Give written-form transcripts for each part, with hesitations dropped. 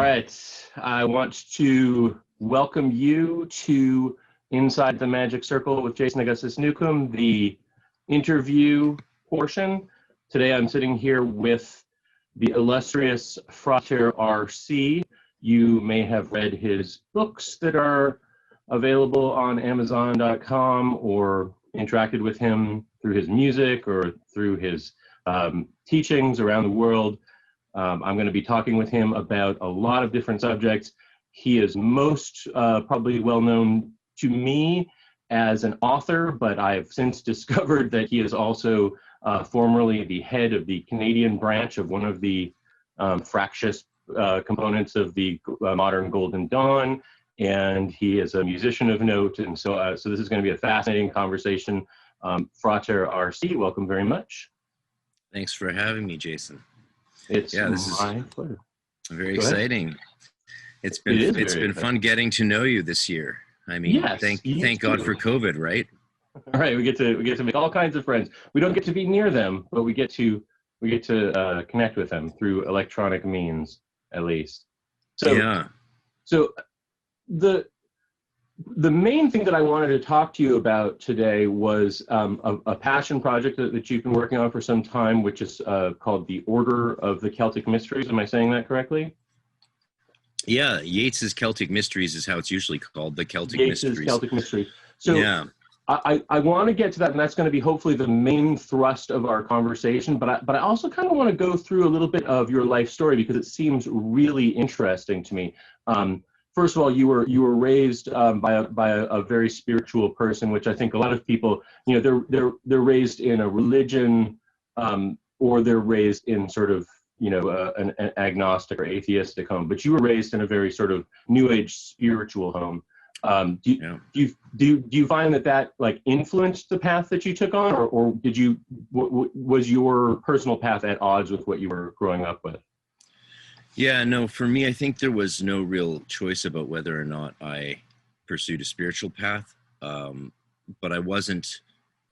right, I want to welcome you to Inside the Magic Circle with Jason Augustus Newcomb, the interview portion. Today I'm sitting here with the illustrious Frater RC. You may have read his books that are available on Amazon.com or interacted with him through his music or through his teachings around the world. I'm going to be talking with him about a lot of different subjects. He is most probably well known to me as an author, but I've since discovered that he is also formerly the head of the Canadian branch of one of the fractious components of the modern Golden Dawn, and he is a musician of note. And so, so this is going to be a fascinating conversation. Frater RC, welcome very much. Thanks for having me, Jason. This is my pleasure. Very exciting. It's been fun getting to know you this year. I mean, yes, thank God for COVID, right? All right, we get to make all kinds of friends. We don't get to be near them, but we get to connect with them through electronic means, at least. So yeah. So the main thing that I wanted to talk to you about today was a passion project that you've been working on for some time, which is called the Order of the Celtic Mysteries. Am I saying that correctly? Yeah, Yates's Celtic Mysteries is how it's usually called, the Celtic Yates's Mysteries. Celtic Mysteries. So yeah. I want to get to that, and that's going to be hopefully the main thrust of our conversation, but I also kind of want to go through a little bit of your life story because it seems really interesting to me. First of all, you were raised by a very spiritual person, which I think a lot of people, you know, they're raised in a religion, or they're raised in sort of, you know, an agnostic or atheistic home. But you were raised in a very sort of New Age spiritual home. Do you find that like influenced the path that you took on, or was your personal path at odds with what you were growing up with? Yeah, no, for me, I think there was no real choice about whether or not I pursued a spiritual path, but I wasn't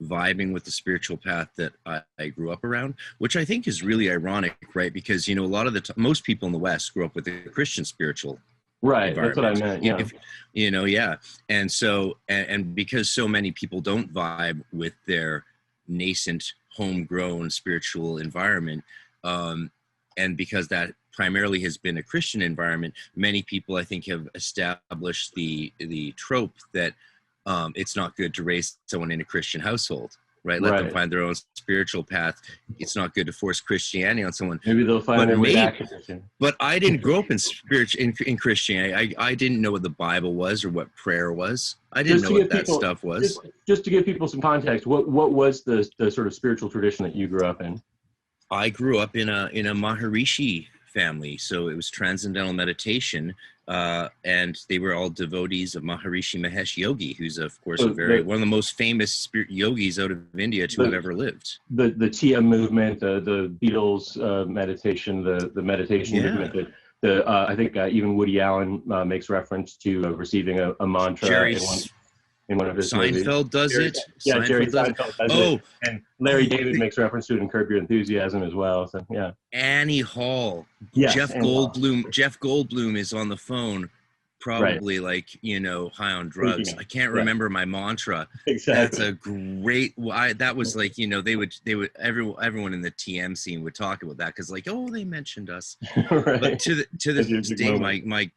vibing with the spiritual path that I grew up around, which I think is really ironic, right? Because, you know, a lot of most people in the West grew up with a Christian spiritual right, that's what I meant, yeah. Yeah. And so, and because so many people don't vibe with their nascent, homegrown spiritual environment, and because that primarily has been a Christian environment, many people, I think, have established the trope that it's not good to raise someone in a Christian household, right? Let them find their own spiritual path. It's not good to force Christianity on someone. Maybe they'll find their way back to Christian. But I didn't grow up in Christianity. I didn't know what the Bible was or what prayer was. I didn't know what that stuff was. Just to give people some context, what was the sort of spiritual tradition that you grew up in? I grew up in a Maharishi family, so it was transcendental meditation, and they were all devotees of Maharishi Mahesh Yogi, who's of course one of the most famous spirit yogis out of India to have ever lived. The TM movement, the Beatles meditation, the meditation movement. I think even Woody Allen makes reference to receiving a mantra in one of his Seinfeld movies. does it. Yeah, Jerry Seinfeld does it. And Larry David makes reference to it in Curb Your Enthusiasm as well. So yeah. Annie Hall. Yes, Jeff Goldblum. Jeff Goldblum is on the phone, probably like, you know, high on drugs. I can't remember my mantra. Exactly. That's a great. That was like, you know, they would everyone in the TM scene would talk about that because like, oh, they mentioned us. Right. But to this day,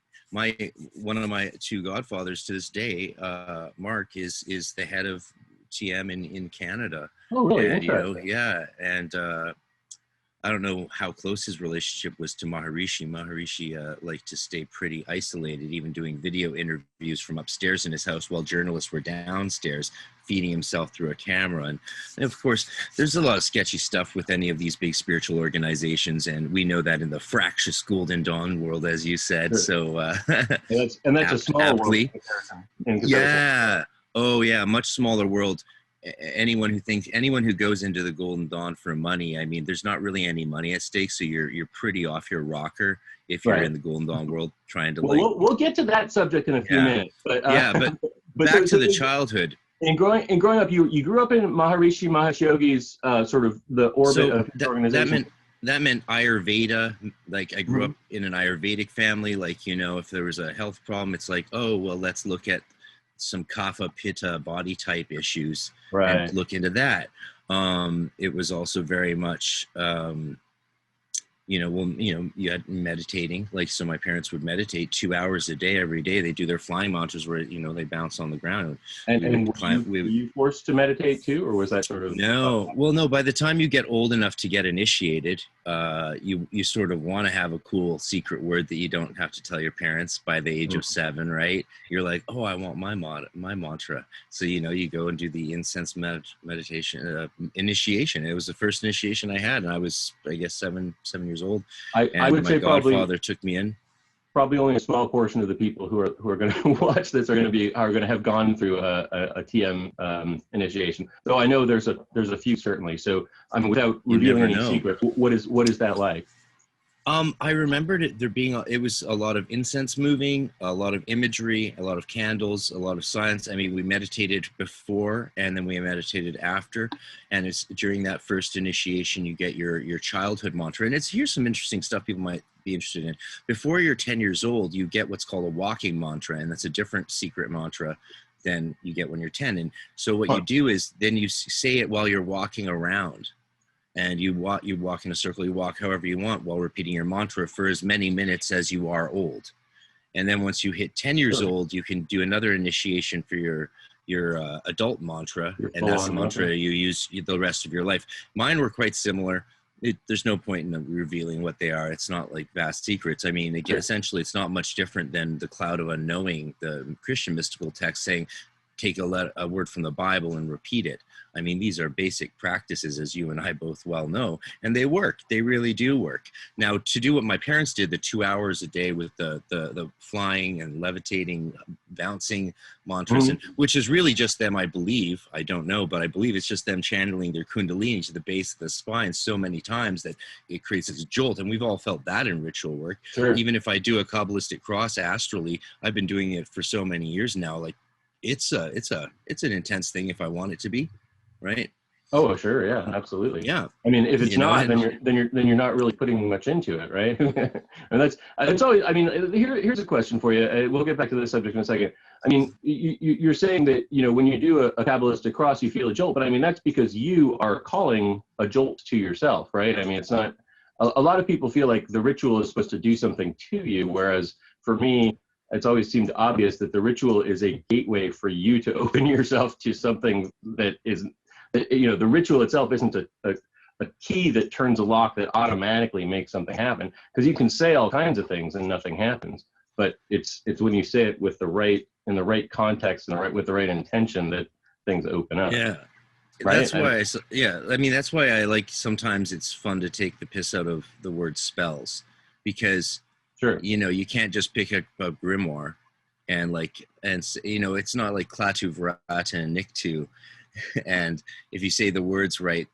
one of my two godfathers to this day, Mark, is the head of TM in Canada. Oh, really? And, you know, yeah, and I don't know how close his relationship was to Maharishi. Maharishi liked to stay pretty isolated, even doing video interviews from upstairs in his house while journalists were downstairs feeding himself through a camera. And of course, there's a lot of sketchy stuff with any of these big spiritual organizations, and we know that in the fractious Golden Dawn world, as you said. Sure. So, and that's a small world in comparison. Yeah. Oh, yeah. Much smaller world. Anyone who goes into the Golden Dawn for money, I mean, there's not really any money at stake, so you're pretty off your rocker if you're in the Golden Dawn world trying to we'll get to that subject in a few minutes. But but back to the childhood. And growing up, you grew up in Maharishi Mahesh Yogi's sort of the orbit of his organization. that meant Ayurveda. Like I grew up in an Ayurvedic family. Like, you know, if there was a health problem, it's like, oh, well, let's look at some kapha pitta body type issues and look into that. It was also very much, you know, well, you know, you had meditating, like, so my parents would meditate 2 hours a day, every day. They do their flying mantras where, you know, they bounce on the ground. And were you forced to meditate too, or was that sort of? No, well, no, by the time you get old enough to get initiated, you sort of want to have a cool secret word that you don't have to tell your parents by the age of 7, right? You're like, oh, I want my mantra. So, you know, you go and do the incense meditation, initiation. It was the first initiation I had, and I was, I guess, seven years old. I would say probably my probably godfather took me in. Probably only a small portion of the people who are going to watch this are going to have gone through a TM initiation. Though I know there's a few, certainly. So I mean, without revealing any secret, what is that like? I remembered it was a lot of incense moving, a lot of imagery, a lot of candles, a lot of science. I mean, we meditated before and then we meditated after. And it's during that first initiation, you get your childhood mantra. And here's some interesting stuff people might be interested in. Before you're 10 years old, you get what's called a walking mantra. And that's a different secret mantra than you get when you're 10. And so what you do is then you say it while you're walking around. And you walk in a circle, you walk however you want while repeating your mantra for as many minutes as you are old. And then once you hit 10 years old, you can do another initiation for your adult mantra. And that's the mantra you use the rest of your life. Mine were quite similar. There's no point in revealing what they are. It's not like vast secrets. I mean, essentially, it's not much different than the cloud of unknowing, the Christian mystical text saying, take a word from the Bible and repeat it. I mean, these are basic practices, as you and I both well know, and they work. They really do work. Now, to do what my parents did, the 2 hours a day with the flying and levitating, bouncing mantras, and, which is really just them, I believe. I don't know, but I believe it's just them channeling their kundalini to the base of the spine so many times that it creates this jolt. And we've all felt that in ritual work. Sure. Even if I do a Kabbalistic cross astrally, I've been doing it for so many years now. Like, it's an intense thing if I want it to be, right? Oh, sure, yeah, absolutely. Yeah. I mean, if it's not, then you're not really putting much into it, right? And that's always. I mean, here's a question for you. We'll get back to this subject in a second. I mean, you're saying that, you know, when you do a Kabbalistic cross, you feel a jolt, but I mean, that's because you are calling a jolt to yourself, right? I mean, it's not. A lot of people feel like the ritual is supposed to do something to you, whereas for me, it's always seemed obvious that the ritual is a gateway for you to open yourself to something that is, you know, the ritual itself isn't a key that turns a lock that automatically makes something happen, because you can say all kinds of things and nothing happens. But it's when you say it with in the right context and with the right intention that things open up. Yeah. Right? That's why I mean, that's why I like, sometimes it's fun to take the piss out of the word spells, because sure, you know, you can't just pick up a grimoire and you know, it's not like Klaatu, Vrata, and Niktu. And if you say the words right,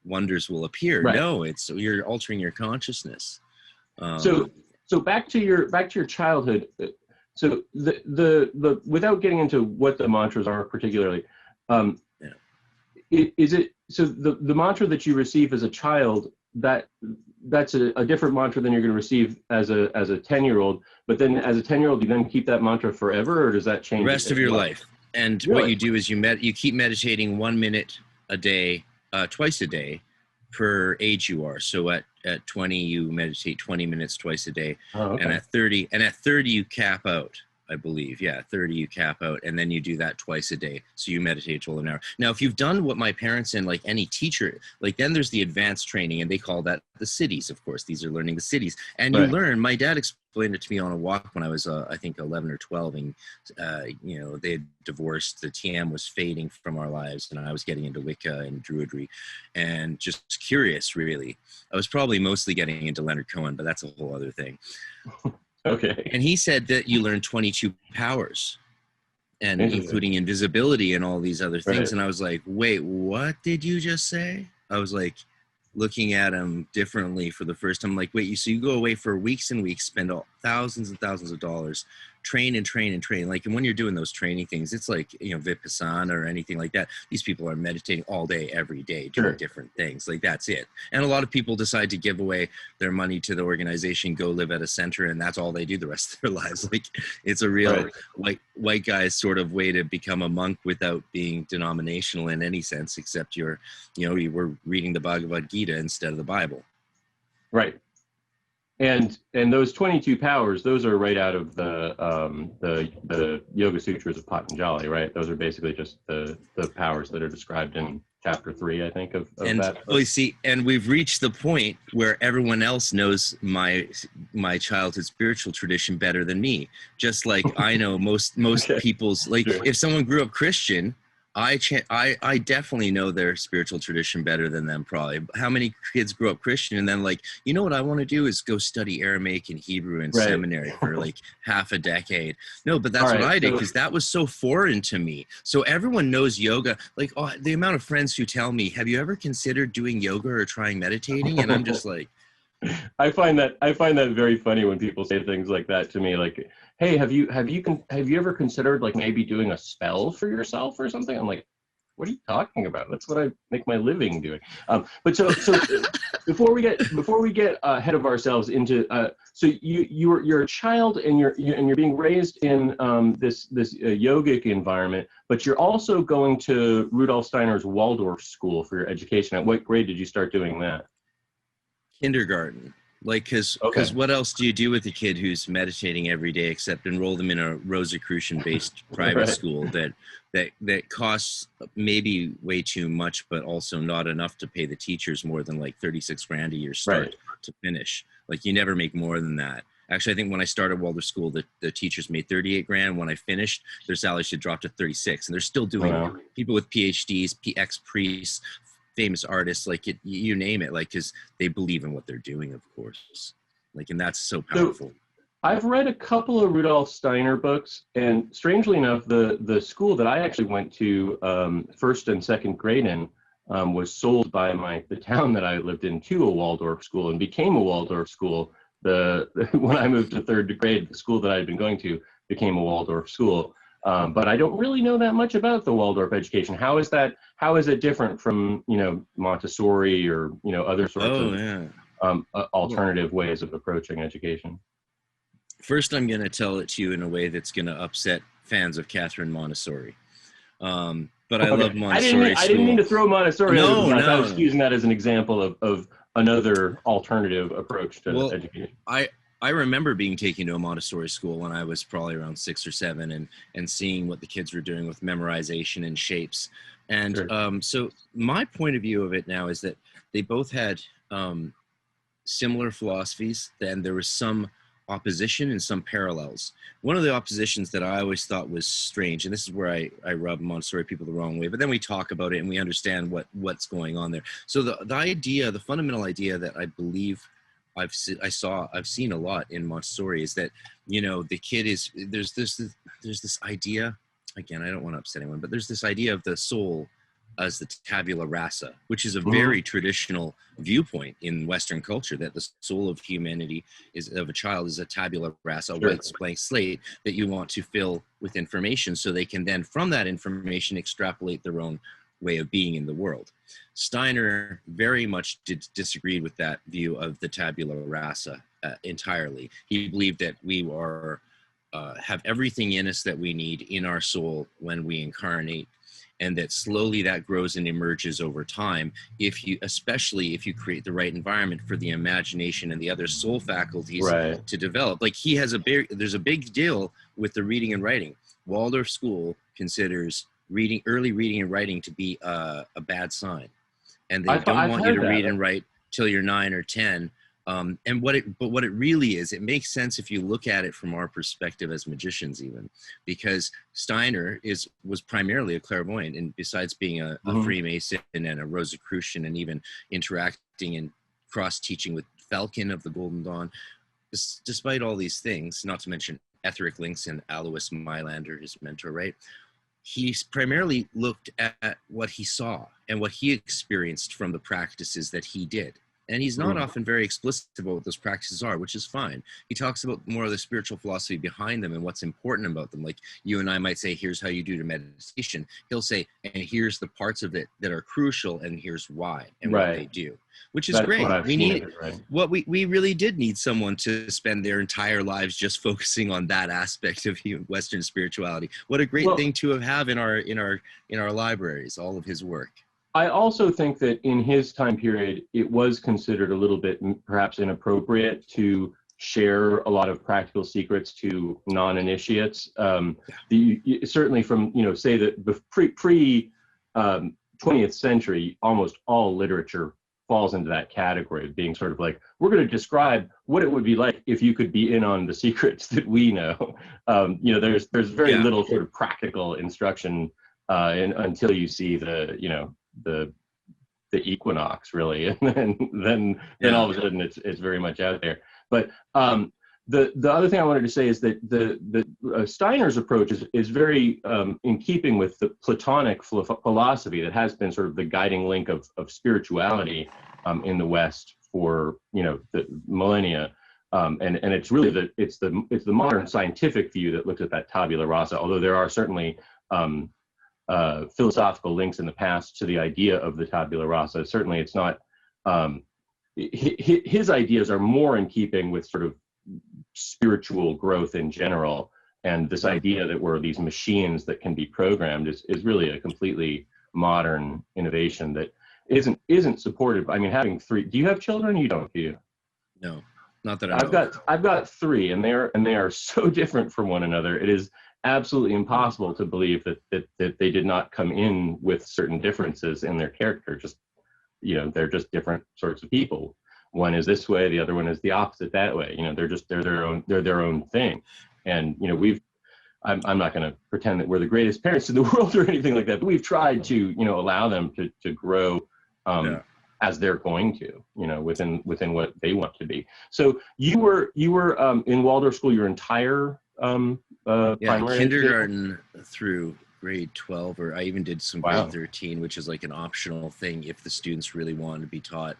wonders will appear. Right. No, you're altering your consciousness. So back to your childhood. So the without getting into what the mantras are particularly, is it so the mantra that you receive as a child, that's a different mantra than you're going to receive as a 10-year-old, but then as a 10-year-old you then keep that mantra forever, or does that change the rest of your life? And really? What you do is you keep meditating 1 minute a day, twice a day, per age you are. So at 20 you meditate 20 minutes twice a day. Oh, okay. And at 30 you cap out, I believe. Yeah, 30 you cap out, and then you do that twice a day. So you meditate till an hour. Now, if you've done what my parents and like any teacher, like, then there's the advanced training, and they call that the Siddhis, of course. These are learning the Siddhis. And right. You learn, my dad explained it to me on a walk when I was, I think 11 or 12, and, you know, they had divorced, the TM was fading from our lives, and I was getting into Wicca and Druidry, and just curious, really. I was probably mostly getting into Leonard Cohen, but that's a whole other thing. Okay. And he said that you learn 22 powers, and including invisibility and all these other things. Right. And I was like, wait, what did you just say? I was like looking at him differently for the first time. Like, wait, so you go away for weeks and weeks, spend thousands and thousands of dollars, train and train and train. Like, and when you're doing those training things, it's like, Vipassana or anything like that. These people are meditating all day, every day, doing different things. Like, that's it. And a lot of people decide to give away their money to the organization, go live at a center, and that's all they do the rest of their lives. Like, it's a real white guy sort of way to become a monk without being denominational in any sense, except you were reading the Bhagavad Gita instead of the Bible. Right. And those 22 powers, those are right out of the Yoga Sutras of Patanjali, right? Those are basically just the powers that are described in chapter 3, I think, of that. Oh, you see, and we've reached the point where everyone else knows my childhood spiritual tradition better than me. Just like I know most people's, like, if someone grew up Christian, I definitely know their spiritual tradition better than them, probably. How many kids grew up Christian and then, like, what I want to do is go study Aramaic and Hebrew in seminary for like half a decade. No, but that's what I did, because that was so foreign to me. So everyone knows yoga. Like, the amount of friends who tell me, have you ever considered doing yoga or trying meditating? And I'm just like, I find that very funny when people say things like that to me, like, hey, have you ever considered, like, maybe doing a spell for yourself or something? I'm like, what are you talking about? That's what I make my living doing. But so before we get ahead of ourselves into so you're a child and you're being raised in this yogic environment, but you're also going to Rudolf Steiner's Waldorf school for your education. At what grade did you start doing that? Kindergarten. Like, because what else do you do with a kid who's meditating every day except enroll them in a Rosicrucian-based private school that costs maybe way too much, but also not enough to pay the teachers more than like 36 grand a year start to finish. Like, you never make more than that. Actually, I think when I started Waldorf school, the teachers made 38 grand. When I finished, their salaries should drop to 36, and they're still doing it. People with PhDs, ex-priests, famous artists, like, you name it, like, because they believe in what they're doing, of course. Like, and that's so powerful. So, I've read a couple of Rudolf Steiner books, and strangely enough, the school that I actually went to first and second grade in was sold by the town that I lived in to a Waldorf school, and became a Waldorf school. When I moved to third grade, the school that I had been going to became a Waldorf school. But I don't really know that much about the Waldorf education. How is it different from, Montessori or, other sorts of alternative ways of approaching education? First, I'm going to tell it to you in a way that's going to upset fans of Catherine Montessori. But I love Montessori. I didn't mean to throw Montessori. No. I was using that as an example of another alternative approach to education. I remember being taken to a Montessori school when I was probably around 6 or 7 and seeing what the kids were doing with memorization and shapes. And so my point of view of it now is that they both had similar philosophies, and there was some opposition and some parallels. One of the oppositions that I always thought was strange, and this is where I rub Montessori people the wrong way, but then we talk about it and we understand what's going on there. So the fundamental idea that I believe I've seen a lot in Montessori is that, the kid is, there's this idea, again, I don't want to upset anyone, but there's this idea of the soul as the tabula rasa, which is a very traditional viewpoint in Western culture, that the soul of humanity of a child is a tabula rasa, a white blank slate that you want to fill with information, so they can then from that information extrapolate their own way of being in the world. Steiner very much disagreed with that view of the tabula rasa entirely. He believed that we have everything in us that we need in our soul when we incarnate, and that slowly that grows and emerges over time, especially if you create the right environment for the imagination and the other soul faculties to develop. Like, there's a big deal with the reading and writing. Waldorf school considers early reading and writing to be a bad sign, and they don't want you to read and write till you're 9 or 10. And what it really is, it makes sense if you look at it from our perspective as magicians, even, because Steiner was primarily a clairvoyant, and besides being a Freemason and a Rosicrucian, and even interacting and cross-teaching with Falcon of the Golden Dawn, despite all these things, not to mention etheric links and Alois Mylander, his mentor, right? He primarily looked at what he saw and what he experienced from the practices that he did. And he's not often very explicit about what those practices are, which is fine. He talks about more of the spiritual philosophy behind them and what's important about them. Like you and I might say, here's how you do the meditation. He'll say, and here's the parts of it that are crucial, and here's why and what they do, which is great. We really did need someone to spend their entire lives just focusing on that aspect of Western spirituality. What a great thing to have in our libraries, all of his work. I also think that in his time period, it was considered a little bit perhaps inappropriate to share a lot of practical secrets to non-initiates. Certainly from, say that pre 20th century, almost all literature falls into that category of being sort of like, we're going to describe what it would be like if you could be in on the secrets that we know. There's very little sort of practical instruction until you see the equinox, really, and then all of a sudden it's very much out there. But the other thing I wanted to say is that the Steiner's approach is very in keeping with the Platonic philosophy that has been sort of the guiding link of spirituality in the West for the millennia. And it's really the modern scientific view that looks at that tabula rasa, although there are certainly philosophical links in the past to the idea of the tabula rasa. Certainly it's not, his ideas are more in keeping with sort of spiritual growth in general. And this idea that we're these machines that can be programmed is really a completely modern innovation that isn't supported. I mean, having three, do you have children? You don't, do you? No, not that I know. I've got three, and they are so different from one another. It is absolutely impossible to believe that they did not come in with certain differences in their character. Just, they're just different sorts of people. One is this way, the other one is the opposite that way. They're their own thing. And I'm not going to pretend that we're the greatest parents in the world or anything like that, but we've tried to allow them to grow as they're going to, within what they want to be. So you were in Waldorf school your entire primary kindergarten through grade 12, or I even did some grade 13, which is like an optional thing. If the students really want to be taught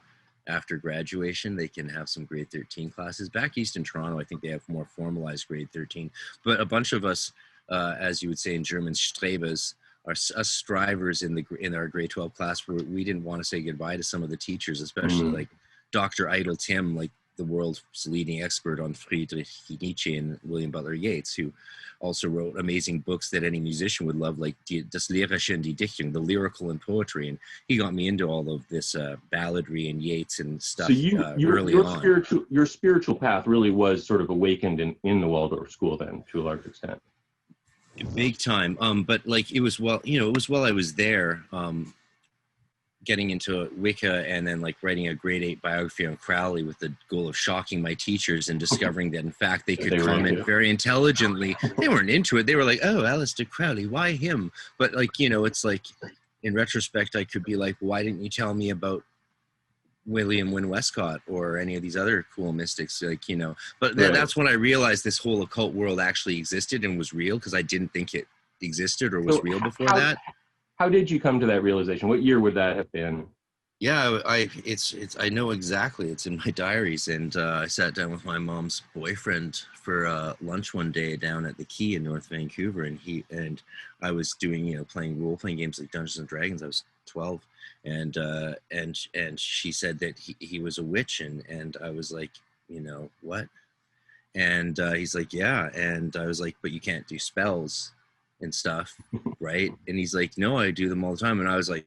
after graduation, they can have some grade 13 classes. Back east in Toronto, I think they have more formalized grade 13. But a bunch of us, as you would say in German, Strebers, are us strivers in our grade 12 class, where we didn't want to say goodbye to some of the teachers, especially like Dr. Idle Tim, like the world's leading expert on Friedrich Nietzsche and William Butler Yeats, who also wrote amazing books that any musician would love, like Das Lyrische und die Dichtung, the lyrical and poetry. And he got me into all of this balladry and Yeats and stuff. So your spiritual path really was sort of awakened in the Waldorf school then, to a large extent. Big time. But like it was while I was there, getting into Wicca and then like writing a grade 8 biography on Crowley with the goal of shocking my teachers and discovering that in fact they could comment very intelligently. They weren't into it. They were like, oh, Aleister Crowley, why him? But like, it's like in retrospect, I could be like, why didn't you tell me about William Wynne Westcott or any of these other cool mystics? Like, but that's when I realized this whole occult world actually existed and was real, because I didn't think it existed or was real before that. How did you come to that realization? What year would that have been? Yeah, I know exactly. It's in my diaries. And I sat down with my mom's boyfriend for lunch one day down at the Key in North Vancouver, and I was doing playing role-playing games like Dungeons and Dragons. I was 12, and she said that he was a witch, and I was like, what? And he's like, yeah, and I was like, but you can't do spells and stuff, right? And he's like, no, I do them all the time. And I was like,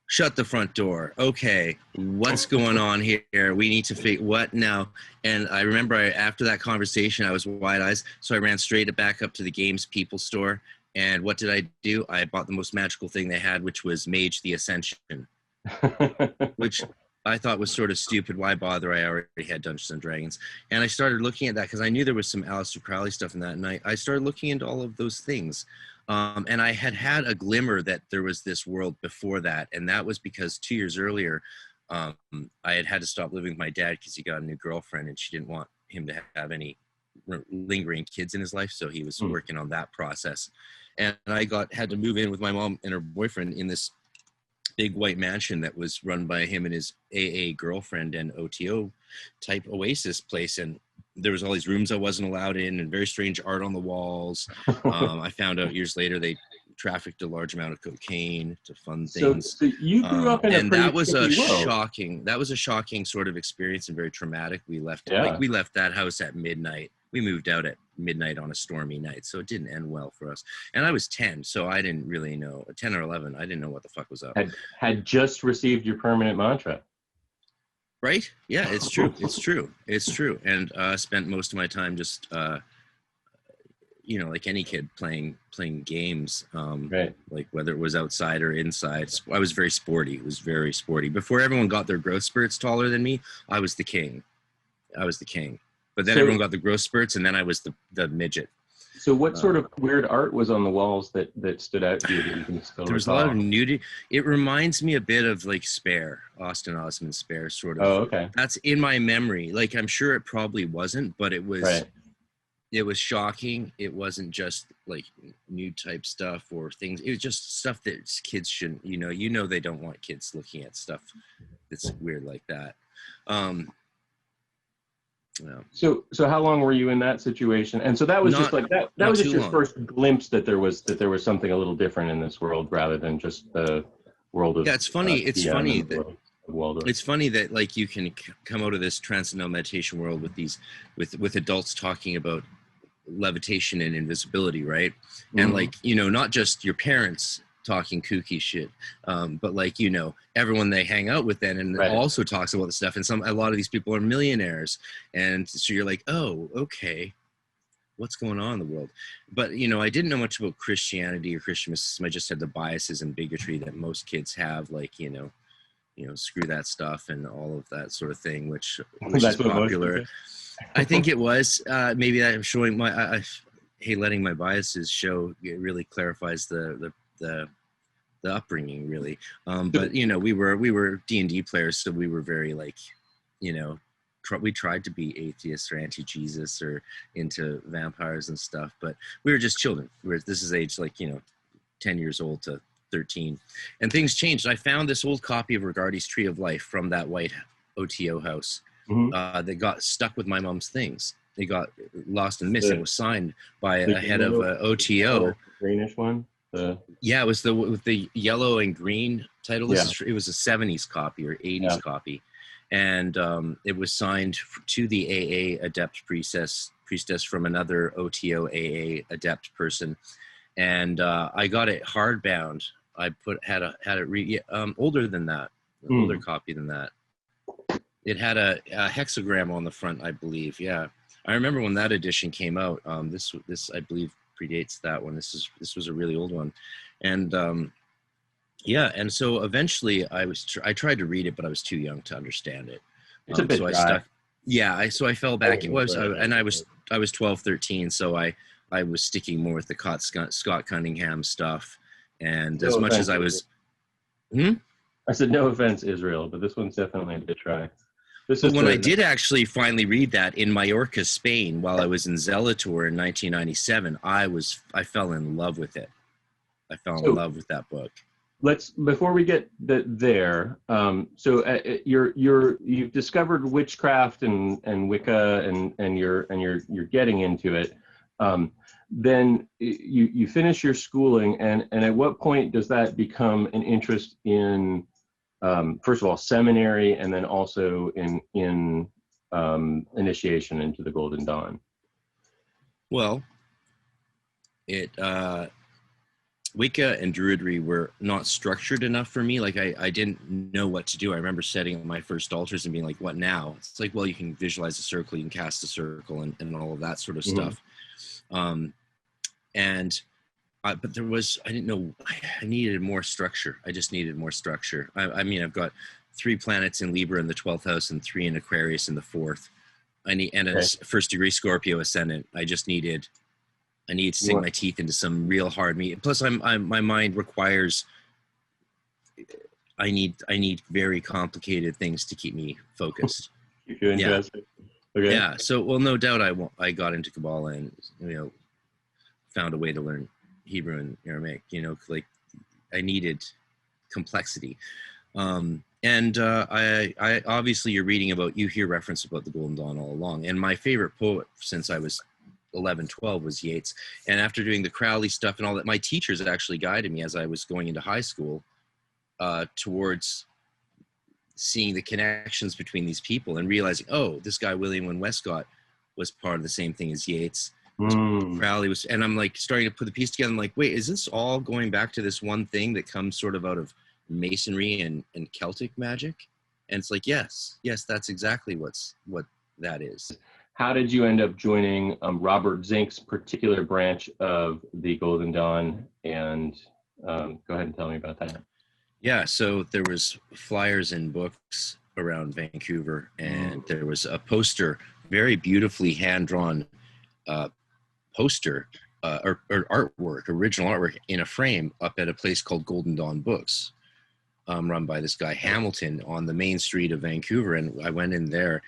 shut the front door. Okay, what's going on here? We need to figure what now. And I remember after that conversation, I was wide-eyed. So I ran straight back up to the Games People store. And what did I do? I bought the most magical thing they had, which was Mage the Ascension, which I thought was sort of stupid. Why bother? I already had Dungeons and Dragons. And I started looking at that because I knew there was some Aleister Crowley stuff in that. And I started looking into all of those things. And I had a glimmer that there was this world before that. And that was because 2 years earlier, I had to stop living with my dad because he got a new girlfriend and she didn't want him to have any lingering kids in his life. So he was working on that process. And I had to move in with my mom and her boyfriend in this big white mansion that was run by him and his AA girlfriend and OTO type oasis place. And there was all these rooms I wasn't allowed in and very strange art on the walls. I found out years later they trafficked a large amount of cocaine to fund things. So you grew up in a and pretty that was a world. shocking sort of experience and very traumatic. We left Yeah. we left that house at midnight. We moved out at midnight on a stormy night, so it didn't end well for us. And I was 10, so I didn't really know. 10 or 11, I didn't know what the fuck was up. Had just received your permanent mantra. Right? Yeah, it's true. It's true. It's true. And spent most of my time just, like any kid playing games, Right. like whether it was outside or inside. I was very sporty. It was very sporty. Before everyone got their growth spurts taller than me, I was the king. But then everyone got the growth spurts, and then I was the midget. So what sort of weird art was on the walls that stood out to you that you can still There was a lot of nudity. It reminds me a bit of like Spare, Austin Osman Spare, sort of. Oh, okay. That's in my memory. Like, I'm sure it probably wasn't, but it was. Right. It was shocking. It wasn't just like nude type stuff or things. It was just stuff that kids shouldn't. They don't want kids looking at stuff that's weird like that. Yeah. So how long were you in that situation? And so that was just like that was just your first glimpse that there was something a little different in this world rather than just the world of. Yeah, it's funny. It's funny that like you can come out of this transcendental meditation world with these with adults talking about levitation and invisibility, right? Mm-hmm. And like, not just your parents talking kooky shit, but like, everyone they hang out with then and right. also talks about the stuff. And a lot of these people are millionaires, and so you're like, oh, okay, what's going on in the world? But I didn't know much about Christianity or Christian mysticism. I just had the biases and bigotry that most kids have, like screw that stuff and all of that sort of thing, which is popular. I think it was maybe I'm showing letting my biases show. It really clarifies the upbringing, really. But we were D&D players, so we were very like, we tried to be atheists or anti-Jesus or into vampires and stuff, but we were just children. This is age like 10 years old to 13, and things changed. I found this old copy of Regardie's Tree of Life from that white OTO house. Mm-hmm. That got stuck with my mom's things. It got lost and missing. It was signed by a head of OTO. Greenish one. Yeah, it was with the yellow and green title. It was a 70s copy or 80s copy, and it was signed to the AA Adept priestess from another OTO AA Adept person, and I got it hardbound. I had it older than that, older copy than that. It had a hexagram on the front, I believe. Yeah, I remember when that edition came out. This I believe predates that one. This was a really old one, and and so eventually I tried to read it, but I was too young to understand it. It's a bit dry. So I fell back. It was, and I was 12, 13, so I was sticking more with the Scott Cunningham stuff, and as much as I was. I said no offense, Israel, but this one's definitely a bit dry. I did actually finally read that in Mallorca, Spain, while I was in Zelator in 1997, I fell in love with it. I fell in love with that book. Before we get there, you've discovered witchcraft and Wicca and you're getting into it. Then you finish your schooling, and at what point does that become an interest in? First of all, seminary, and then also in initiation into the Golden Dawn. Well, Wicca and Druidry were not structured enough for me. Like I didn't know what to do. I remember setting up my first altars and being like, "What now?" It's like, well, you can visualize a circle, you can cast a circle, and all of that sort of stuff. But I didn't know, I needed more structure. I just needed more structure. I mean, I've got 3 planets in Libra in the 12th house and 3 in Aquarius in the 4th. A first degree Scorpio ascendant. I need to sink my teeth into some real hard meat. Plus my mind requires, I need very complicated things to keep me focused. Keep you interested. Yeah. Okay. Yeah. So, well, no doubt I got into Kabbalah and, found a way to learn Hebrew and Aramaic, like I needed complexity. I obviously you're reading about, you hear reference about the Golden Dawn all along. And my favorite poet since I was 11, 12 was Yates. And after doing the Crowley stuff and all that, my teachers actually guided me as I was going into high school towards seeing the connections between these people and realizing, oh, this guy, William Wynne Westcott, was part of the same thing as Yates. Crowley was, and I'm like starting to put the piece together. I'm like, wait, is this all going back to this one thing that comes sort of out of Masonry and Celtic magic? And it's like, yes, that's exactly what that is. How did you end up joining Robert Zink's particular branch of the Golden Dawn? And go ahead and tell me about that. Yeah, so there was flyers and books around Vancouver, and there was a poster, very beautifully hand-drawn poster or artwork, original artwork in a frame up at a place called Golden Dawn Books, run by this guy Hamilton on the main street of Vancouver. And I went in there,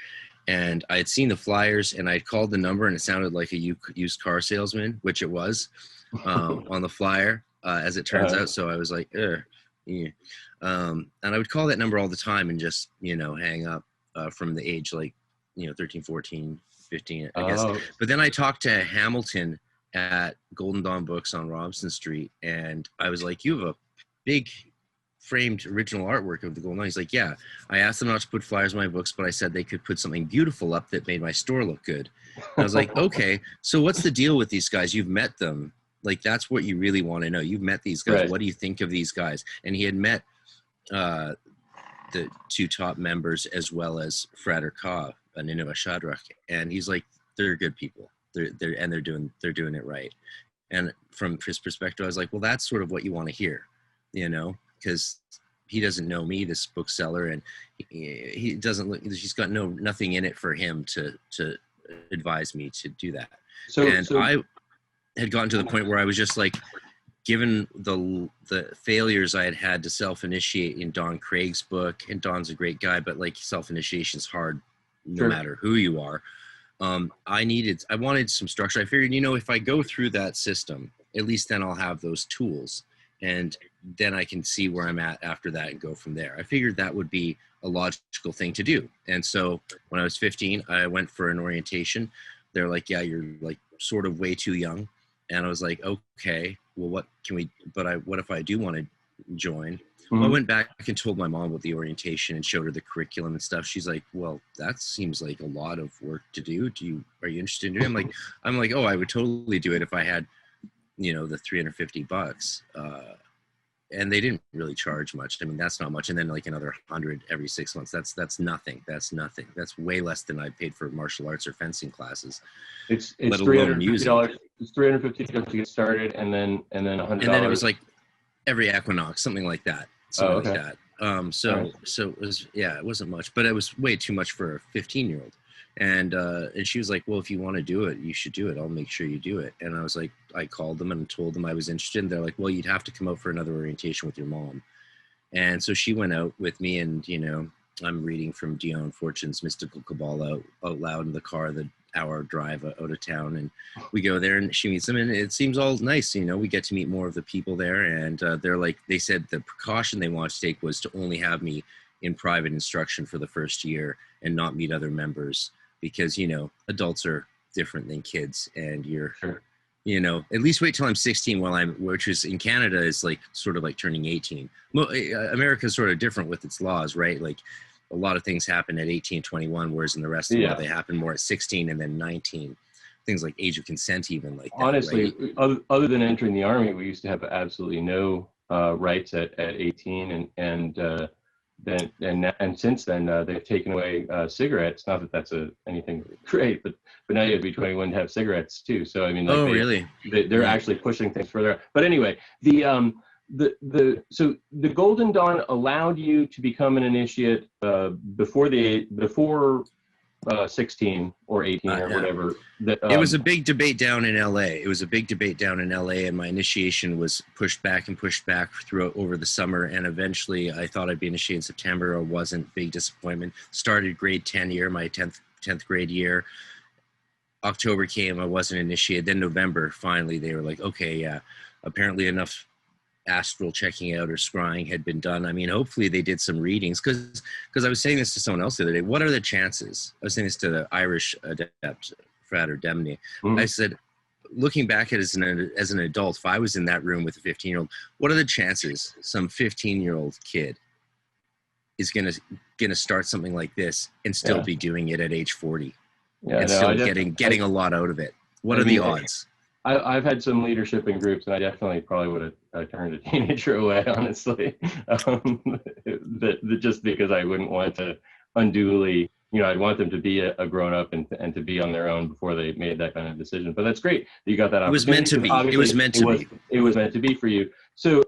and I had seen the flyers, and I called the number, and it sounded like a used car salesman, which it was on the flyer, as it turns out. So I was like, yeah. And I would call that number all the time and just, hang up from the age 13, 14, 15, I guess. But then I talked to Hamilton at Golden Dawn Books on Robson Street, and I was like, you have a big framed original artwork of the Golden Dawn. He's like, yeah. I asked them not to put flyers in my books, but I said they could put something beautiful up that made my store look good. And I was like, okay, so what's the deal with these guys? You've met them. Like, that's what you really want to know. You've met these guys. Right. What do you think of these guys? And he had met the two top members, as well as Frater Ka, Nineveh Shadrach. And he's like, they're good people. They're doing it right. And from his perspective, I was like, well, that's sort of what you want to hear, because he doesn't know me, this bookseller, and he doesn't look, he's got nothing in it for him to advise me to do that. So I had gotten to the point where I was just like, given the failures I had to self-initiate in Don Craig's book, and Don's a great guy, but like self-initiation is hard no matter who you are. I wanted some structure. I figured, if I go through that system, at least then I'll have those tools, and then I can see where I'm at after that and go from there. I figured that would be a logical thing to do. And so when I was 15, I went for an orientation. They're like, yeah, you're like sort of way too young. And I was like, okay, well, what if I do want to join? Well, I went back and told my mom about the orientation and showed her the curriculum and stuff. She's like, well, that seems like a lot of work to do. Are you interested in doing it? I'm like, oh, I would totally do it if I had, the $350. And they didn't really charge much. I mean, that's not much. And then like another 100 every 6 months. That's nothing. That's nothing. That's way less than I paid for martial arts or fencing classes. It's $350. It's $350 to get started, and then $100. And then it was like every equinox, something like that. Like that. So it was, it wasn't much, but it was way too much for a 15-year-old. And she was like, well, if you want to do it, you should do it. I'll make sure you do it. And I was like, I called them and told them I was interested. And they're like, well, you'd have to come out for another orientation with your mom. And so she went out with me, and, I'm reading from Dion Fortune's Mystical Kabbalah out loud in the car, the hour drive out of town. And we go there, and she meets them, and it seems all nice. We get to meet more of the people there. And they said the precaution they wanted to take was to only have me in private instruction for the first year and not meet other members, because, adults are different than kids, and you're, at least wait till I'm 16 which is in Canada is like sort of like turning 18. Well, America's sort of different with its laws, right? Like a lot of things happen at 18, 21, whereas in the rest of the world, they happen more at 16 and then 19. Things like age of consent, even like that. Honestly, right? Other than entering the army, we used to have absolutely no rights at 18, and since then they've taken away cigarettes. Not that that's anything great, but now you have to be 21 to have cigarettes too. So I mean, really? They're actually pushing things further. But anyway, so the Golden Dawn allowed you to become an initiate before 16 or 18 or whatever. It was a big debate down in LA. And my initiation was pushed back over the summer. And eventually I thought I'd be initiated in September. I wasn't. Big disappointment. Started grade 10 year, my 10th grade year. October came, I wasn't initiated. Then November, finally, they were like, okay, apparently enough astral checking out or scrying had been done. I mean, hopefully they did some readings, because I was saying this to someone else the other day. What are the chances? I was saying this to the Irish adept, Frater RC. I said, looking back at it as an adult, if I was in that room with a 15-year-old, what are the chances some 15-year-old kid is gonna start something like this and still be doing it at age 40 and still getting a lot out of it? What are the odds? I've had some leadership in groups, and I definitely probably would have turned a teenager away, honestly. Just because I wouldn't want to unduly, I'd want them to be a grown up and to be on their own before they made that kind of decision. But that's great that you got that opportunity. It was meant to be. It was meant to be. It was meant to be for you. So,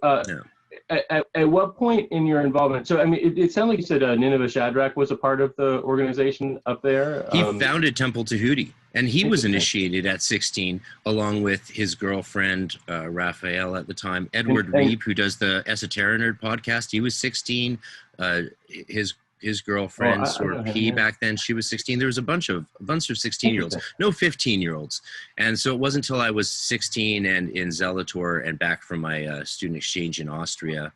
at what point in your involvement? So, I mean, it sounded like you said Nineveh Shadrach was a part of the organization up there. He founded Temple Tahuti, and he was initiated at 16, along with his girlfriend, Raphael at the time. Edward Reeb, who does the Esoteric Nerd podcast, he was 16. His girlfriend, back then, she was 16. There was a bunch of 16-year-olds, no 15-year-olds. And so it wasn't until I was 16 and in Zelator and back from my student exchange in Austria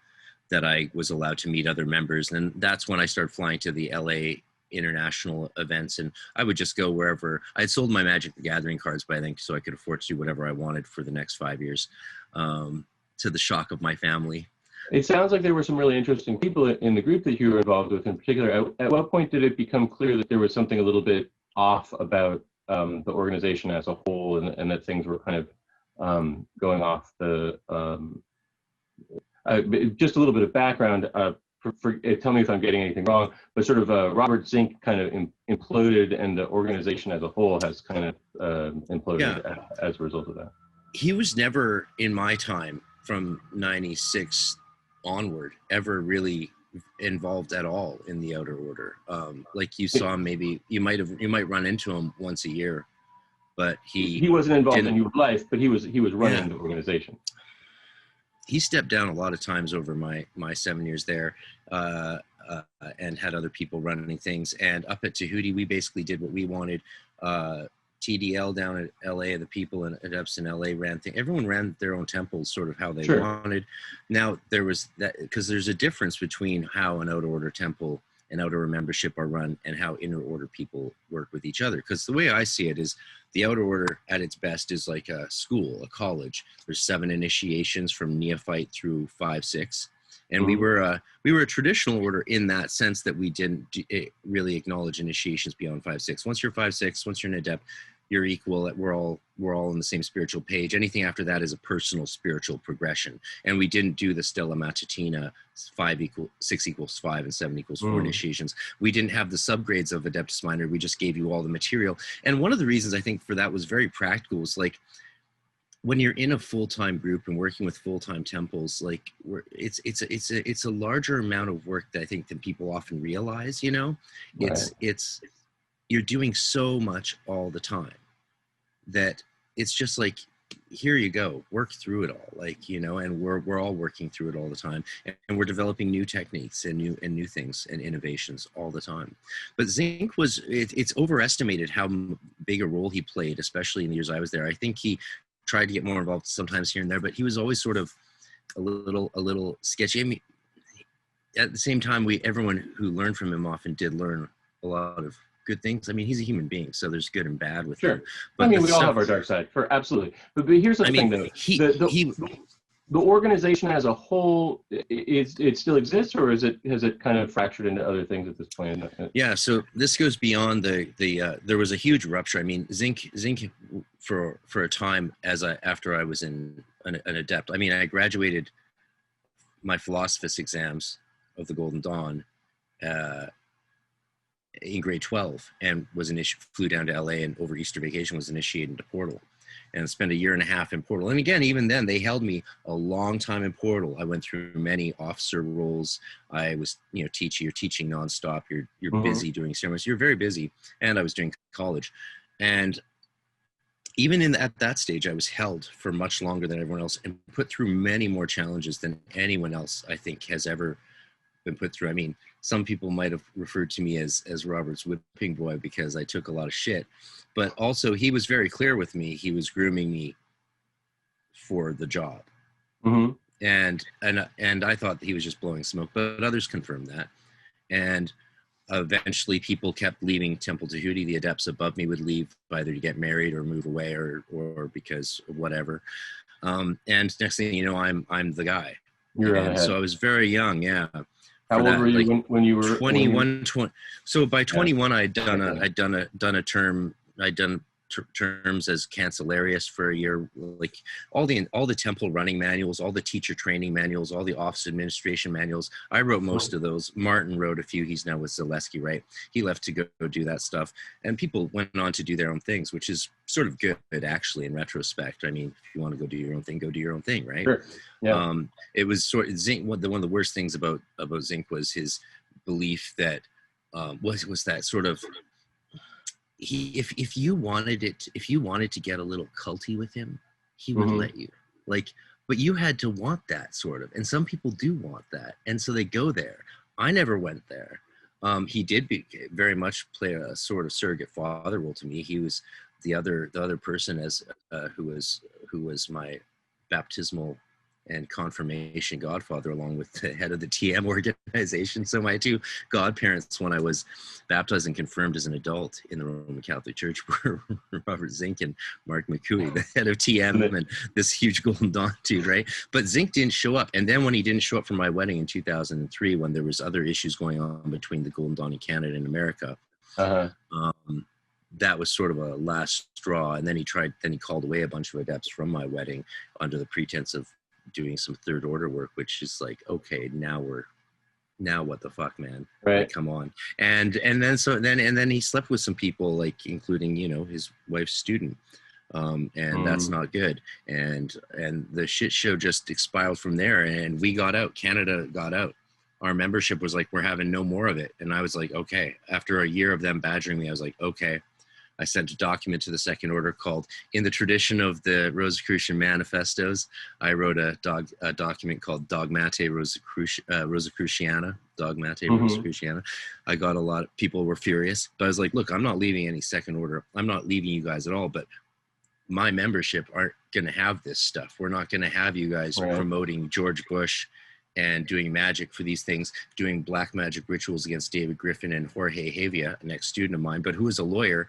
that I was allowed to meet other members. And that's when I started flying to the LA international events, and I would just go wherever. I had sold my Magic the Gathering cards by then, so I could afford to do whatever I wanted for the next 5 years, to the shock of my family. It sounds like there were some really interesting people in the group that you were involved with in particular. At what point did it become clear that there was something a little bit off about the organization as a whole, and that things were kind of going off the, just a little bit of background, tell me if I'm getting anything wrong, but sort of Robert Zink kind of imploded, and the organization as a whole has kind of imploded as a result of that. He was never, in my time, from 96 onward, ever really involved at all in the outer order. Like you saw, maybe you might run into him once a year, but he wasn't involved in your life, but he was running the organization. He stepped down a lot of times over my 7 years there, and had other people running things. And up at Tahuti, we basically did what we wanted. TDL down at LA, the people in Adepts in LA ran things. Everyone ran their own temples sort of how they wanted. Now there was that, because there's a difference between how an outer order temple and outer membership are run and how inner order people work with each other. Because the way I see it is the outer order at its best is like a school, a college. There's 7 initiations from neophyte through 5, 6. And we were a traditional order in that sense that we didn't really acknowledge initiations beyond 5, 6. Once you're 5, 6, once you're an adept, you're equal. We're all on the same spiritual page. Anything after that is a personal spiritual progression. And we didn't do the Stella Matutina 6 equals 5 and 7 equals 4 initiations. We didn't have the subgrades of Adeptus Minor. We just gave you all the material. And one of the reasons I think for that was very practical was like, when you're in a full-time group and working with full-time temples, like it's a larger amount of work that I think than people often realize, it's you're doing so much all the time that it's just like, here you go, work through it all, and we're all working through it all the time, and we're developing new techniques and new things and innovations all the time. But Zink it's overestimated how big a role he played, especially in the years I was there. I think he tried to get more involved sometimes here and there, but he was always sort of a little sketchy. I mean, at the same time, everyone who learned from him often did learn a lot of good things. I mean, he's a human being, so there's good and bad with him. But I mean, we all have our dark side, absolutely. But here's the thing, though. The organization as a whole, it still exists, or has it kind of fractured into other things at this point? Yeah, so this goes beyond the there was a huge rupture. I mean, Zink for a time after I was an adept. I mean, I graduated my Philosophus exams of the Golden Dawn in grade 12, and flew down to LA, and over Easter vacation was initiated into Portal, and spent 1.5 years in Portal. And again, even then, they held me a long time in Portal. I went through many officer roles. I was, you're teaching nonstop. You're busy doing ceremonies. You're very busy. And I was doing college. And even at that stage, I was held for much longer than everyone else, and put through many more challenges than anyone else, I think, has ever been put through. I mean, some people might have referred to me as Robert's whipping boy because I took a lot of shit, but also he was very clear with me. He was grooming me for the job, And I thought that he was just blowing smoke, but others confirmed that. And eventually people kept leaving Temple Tahuti. The adepts above me would leave either to get married or move away or because of whatever. And next thing you know, I'm the guy. And so I was very young. Yeah. How old were you when you were 21, 20? So by 21, I'd done terms as cancellarius for a year, like all the temple running manuals, all the teacher training manuals, all the office administration manuals. I wrote most of those. Martin wrote a few. He's now with Zaleski, right? He left to go do that stuff, and people went on to do their own things, which is sort of good, actually, in retrospect. I mean, if you want to go do your own thing, go do your own thing, right? Sure. Yeah. It was sort of Zink. One of the worst things about Zink was his belief that was that sort of. If you wanted to get a little culty with him, he would let you, but you had to want that sort of, and some people do want that, and so they go there. I never went there. He did very much play a sort of surrogate father role to me. He was the other person as who was my baptismal and confirmation godfather, along with the head of the TM organization. So my two godparents, when I was baptized and confirmed as an adult in the Roman Catholic Church, were Robert Zink and Mark McCooey, the head of TM, and this huge Golden Dawn dude, right? But Zink didn't show up. And then when he didn't show up for my wedding in 2003, when there was other issues going on between the Golden Dawn in Canada and America, that was sort of a last straw. And then he called away a bunch of adepts from my wedding under the pretense of doing some third order work, which is like, okay, now what the fuck, man? Right. Like, come on. And then he slept with some people, like including, his wife's student. And that's not good. And the shit show just spiraled from there, and we got out. Canada got out. Our membership was like, we're having no more of it. And I was like, okay. After a year of them badgering me, I was like, okay. I sent a document to the Second Order called, in the tradition of the Rosicrucian manifestos, I wrote a document called Dogmate Rosicruciana. Dogmate Rosicruciana. I got a lot of people were furious, but I was like, look, I'm not leaving any Second Order. I'm not leaving you guys at all, but my membership aren't going to have this stuff. We're not going to have you guys promoting George Bush and doing magic for these things, doing black magic rituals against David Griffin and Jorge Hevia, an ex-student of mine, but who is a lawyer,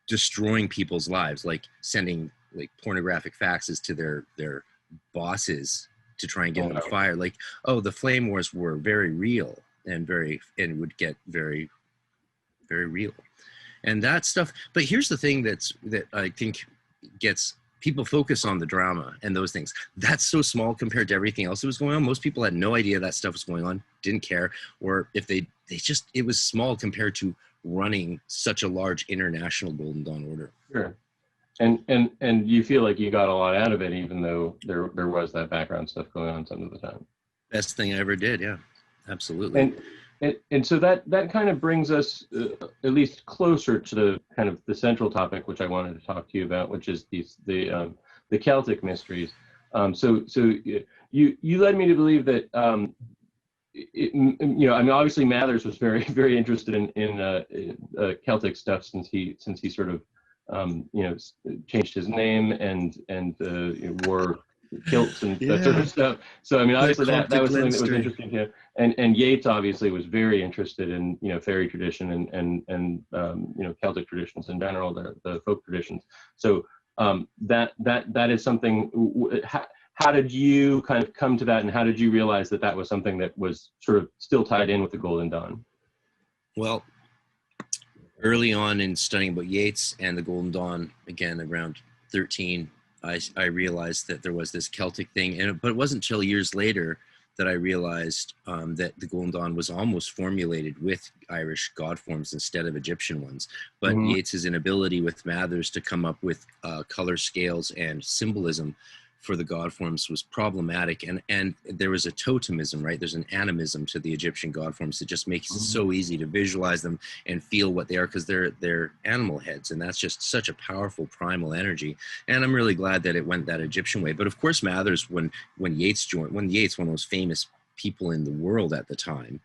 destroying people's lives, like sending like pornographic faxes to their bosses to try and get them fired. Like, oh, the flame wars were very real and would get very, very real. And that stuff. But here's the thing that I think gets people focus on the drama and those things. That's so small compared to everything else that was going on. Most people had no idea that stuff was going on, didn't care, or if they just, it was small compared to running such a large international Golden Dawn order. Sure. And you feel like you got a lot out of it, even though there was that background stuff going on some of the time. Best thing I ever did. Yeah, absolutely. And so that kind of brings us at least closer to the kind of the central topic, which I wanted to talk to you about, which is the Celtic mysteries. So you led me to believe that I mean, obviously Mathers was very, very interested in Celtic stuff since he sort of changed his name and wore kilts and that sort of stuff. So I mean, obviously that was something that was interesting to him. And Yates obviously was very interested in fairy tradition and Celtic traditions in general, the folk traditions. So that is something. How did you kind of come to that, and how did you realize that was something that was sort of still tied in with the Golden Dawn? Well, early on in studying about Yates and the Golden Dawn, again around 13, I realized that there was this Celtic thing, but it wasn't until years later that I realized that the Golden Dawn was almost formulated with Irish god forms instead of Egyptian ones. But Yates's inability with Mathers to come up with color scales and symbolism for the god forms was problematic, and there was a totemism, right? There's an animism to the Egyptian god forms that just makes it so easy to visualize them and feel what they are, because they're animal heads, and that's just such a powerful primal energy. And I'm really glad that it went that Egyptian way. But of course, Mathers, when Yates, one of the most famous people in the world at the time,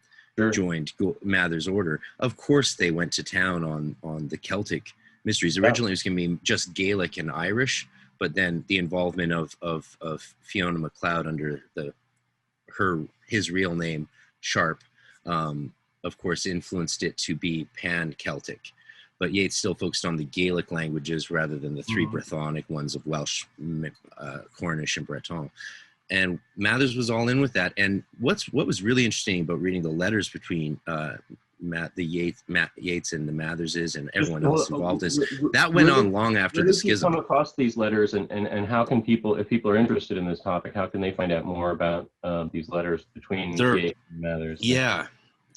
joined Mathers' order, of course they went to town on the Celtic mysteries. Originally it was going to be just Gaelic and Irish, but then the involvement of Fiona MacLeod under his real name, Sharp, of course, influenced it to be pan-Celtic. But Yates still focused on the Gaelic languages rather than the three Brythonic ones of Welsh, Cornish, and Breton. And Mathers was all in with that. And what was really interesting about reading the letters between Yates and the Matherses and everyone else involved is that went on long after the schism. Come across these letters, and how can people, if people are interested in this topic, how can they find out more about these letters between Yates and Mathers? Yeah,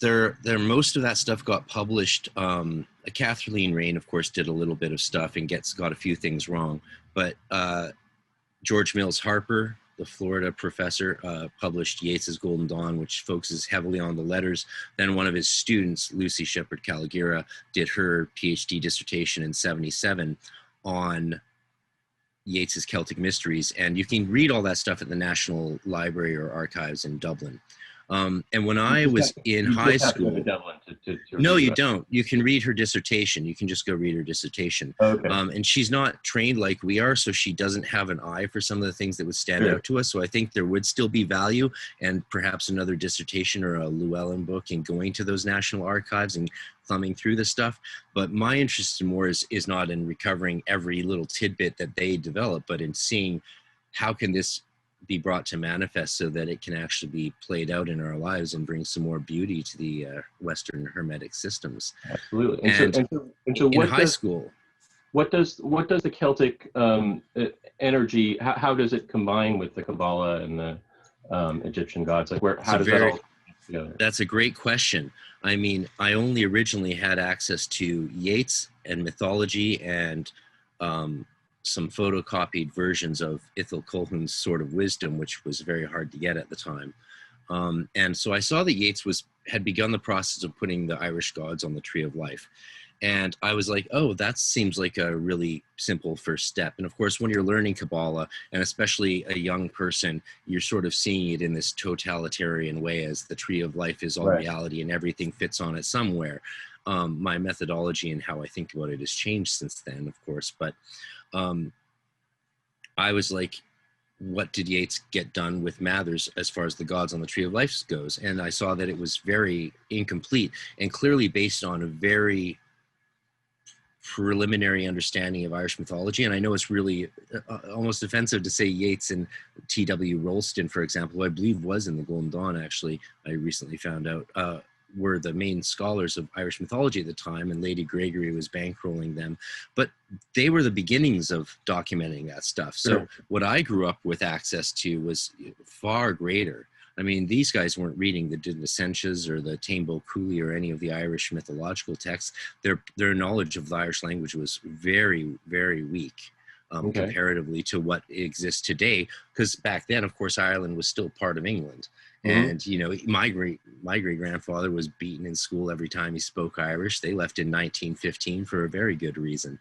most of that stuff got published. Kathleen Raine, of course, did a little bit of stuff and got a few things wrong, but George Mills Harper, the Florida professor, published Yates's Golden Dawn, which focuses heavily on the letters. Then one of his students, Lucy Shepherd Calagira, did her PhD dissertation in '77 on Yates's Celtic Mysteries. And you can read all that stuff at the National Library or Archives in Dublin. And when I was in high school, no, you don't. You can read her dissertation. You can just go read her dissertation. Okay. And she's not trained like we are, so she doesn't have an eye for some of the things that would stand out to us. So I think there would still be value, and perhaps another dissertation or a Llewellyn book in going to those national archives and thumbing through the stuff. But my interest more is not in recovering every little tidbit that they develop, but in seeing how can this be brought to manifest so that it can actually be played out in our lives and bring some more beauty to the Western Hermetic systems. Absolutely. And so in high school, what does the Celtic energy? How does it combine with the Kabbalah and the Egyptian gods? Like how does that all come together? That's a great question. I mean, I only originally had access to Yates and mythology and some photocopied versions of Ithel Colquhoun's Sword of Wisdom, which was very hard to get at the time. And so I saw that Yates had begun the process of putting the Irish gods on the Tree of Life. And I was like, oh, that seems like a really simple first step. And of course, when you're learning Kabbalah, and especially a young person, you're sort of seeing it in this totalitarian way as the Tree of Life is all reality and everything fits on it somewhere. My methodology and how I think about it has changed since then, of course. But I was like, what did Yates get done with Mathers as far as the gods on the Tree of Life goes? And I saw that it was very incomplete and clearly based on a very preliminary understanding of Irish mythology. And I know it's really almost offensive to say Yates and T.W. Rolston, for example, who I believe was in the Golden Dawn, actually, I recently found out, were the main scholars of Irish mythology at the time, and Lady Gregory was bankrolling them. But they were the beginnings of documenting that stuff. So what I grew up with access to was far greater. I mean, these guys weren't reading the Didacentias or the Tambo Cooley or any of the Irish mythological texts. Their knowledge of the Irish language was very, very weak. Comparatively to what exists today, because back then, of course, Ireland was still part of England, and you know, my great grandfather was beaten in school every time he spoke Irish. They left in 1915 for a very good reason,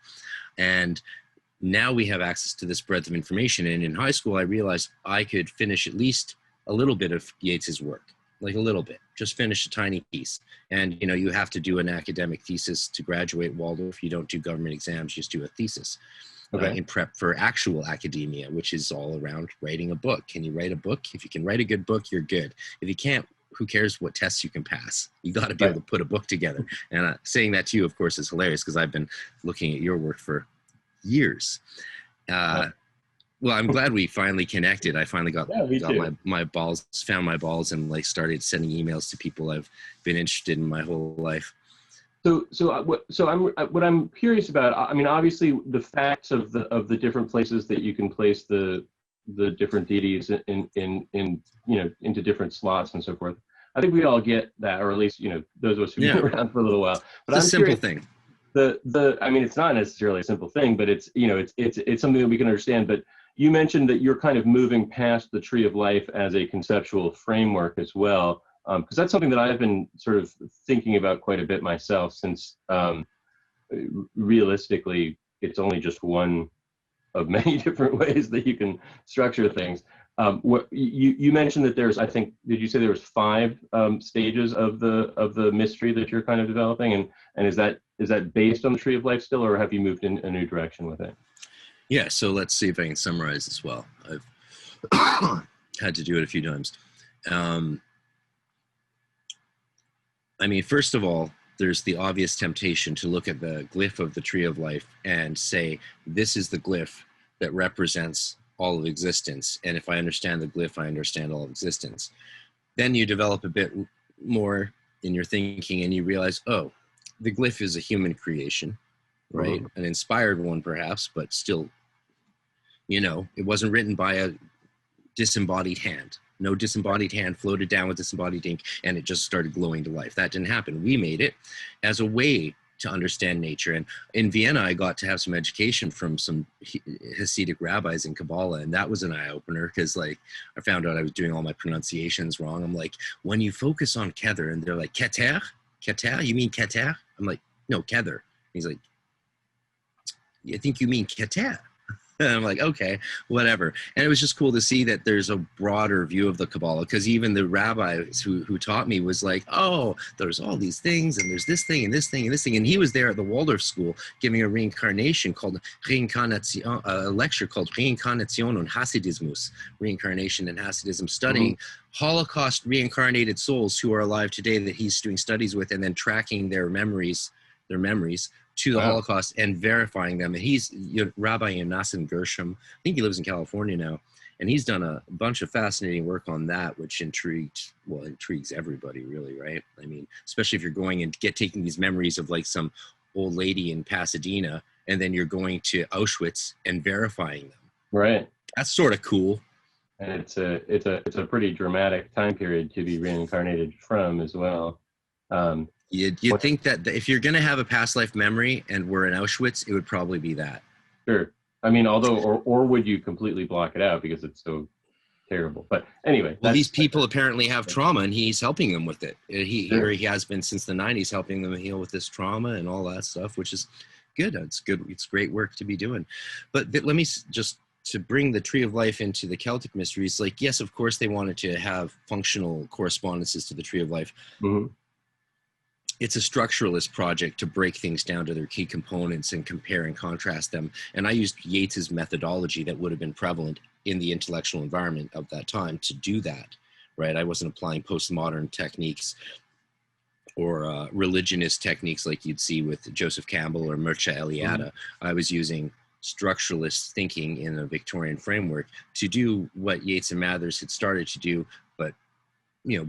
and now we have access to this breadth of information. And in high school, I realized I could finish at least a little bit of Yates's work, like a little bit, just finish a tiny piece. And you know, you have to do an academic thesis to graduate Waldorf. You don't do government exams; you just do a thesis. In prep for actual academia, which is all around writing a book. Can you write a book? If you can write a good book, you're good. If you can't, who cares what tests you can pass? You got to be able to put a book together. And saying that to you, of course, is hilarious because I've been looking at your work for years. Well, I'm glad we finally connected. I finally got my balls, found my balls, and like started sending emails to people I've been interested in my whole life. What I'm curious about, I mean, obviously the facts of the different places that you can place the different deities in you know, into different slots and so forth. I think we all get that, or at least, you know, those of us who've been around for a little while. But it's a simple thing. I mean, it's not necessarily a simple thing, but it's, you know, it's something that we can understand. But you mentioned that you're kind of moving past the Tree of Life as a conceptual framework as well. Because that's something that I've been sort of thinking about quite a bit myself, since realistically, it's only just one of many different ways that you can structure things. What you mentioned that there's, I think, did you say there was 5 stages of the mystery that you're kind of developing, and is that based on the Tree of Life still, or have you moved in a new direction with it? Yeah, so let's see if I can summarize this well. I've had to do it a few times. I mean, first of all, there's the obvious temptation to look at the glyph of the tree of life and say, this is the glyph that represents all of existence. And if I understand the glyph, I understand all of existence. Then you develop a bit more in your thinking and you realize, oh, the glyph is a human creation, right? An inspired one perhaps, but still, you know, it wasn't written by a disembodied hand. No disembodied hand floated down with disembodied ink and it just started glowing to life. That didn't happen. We made it as a way to understand nature. And in Vienna, I got to have some education from some Hasidic rabbis in Kabbalah, and that was an eye-opener because, like, I found out I was doing all my pronunciations wrong. I'm like, when you focus on Kether, and they're like, Keter? Keter? You mean Keter? I'm like, no, Kether. He's like, I think you mean Keter. And I'm like, okay, whatever. And it was just cool to see that there's a broader view of the Kabbalah, because even the rabbis who taught me was like, oh, there's all these things, and there's this thing, and this thing, and this thing. And he was there at the Waldorf school giving a reincarnation called Reincarnation, a lecture called Reincarnation und Hasidismus, Reincarnation and Hasidism, studying Holocaust reincarnated souls who are alive today that he's doing studies with, and then tracking their memories to the Holocaust and verifying them. And he's Rabbi Yonasan Gershom. I think he lives in California now. And he's done a bunch of fascinating work on that, which intrigues everybody really, right? I mean, especially if you're going and taking these memories of like some old lady in Pasadena, and then you're going to Auschwitz and verifying them. Right. That's sort of cool. And it's a pretty dramatic time period to be reincarnated from as well. You'd think that if you're going to have a past life memory and we're in Auschwitz, it would probably be that. Sure. I mean, or would you completely block it out because it's so terrible? But anyway. Well, these people apparently have trauma and he's helping them with it. He has been since the 90s helping them heal with this trauma and all that stuff, which is good. It's good. It's great work to be doing. But let me just, to bring the Tree of Life into the Celtic mysteries, like, yes, of course they wanted to have functional correspondences to the Tree of Life. It's a structuralist project to break things down to their key components and compare and contrast them. And I used Yates's methodology that would have been prevalent in the intellectual environment of that time to do that, right? I wasn't applying postmodern techniques or religionist techniques like you'd see with Joseph Campbell or Mircea Eliade. I was using structuralist thinking in a Victorian framework to do what Yates and Mathers had started to do, but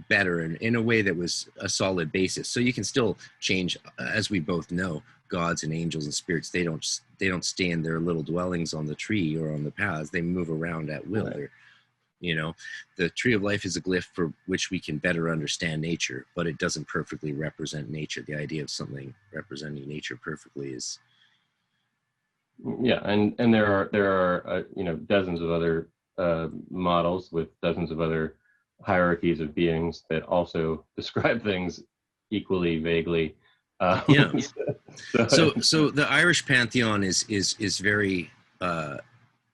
better in a way that was a solid basis. So you can still change, as we both know, gods and angels and spirits, they don't stay in their little dwellings on the tree or on the paths. They move around at will. Right. The Tree of Life is a glyph for which we can better understand nature, but it doesn't perfectly represent nature. The idea of something representing nature perfectly is... Yeah, and there are dozens of other models with dozens of other hierarchies of beings that also describe things equally vaguely. So the Irish pantheon is very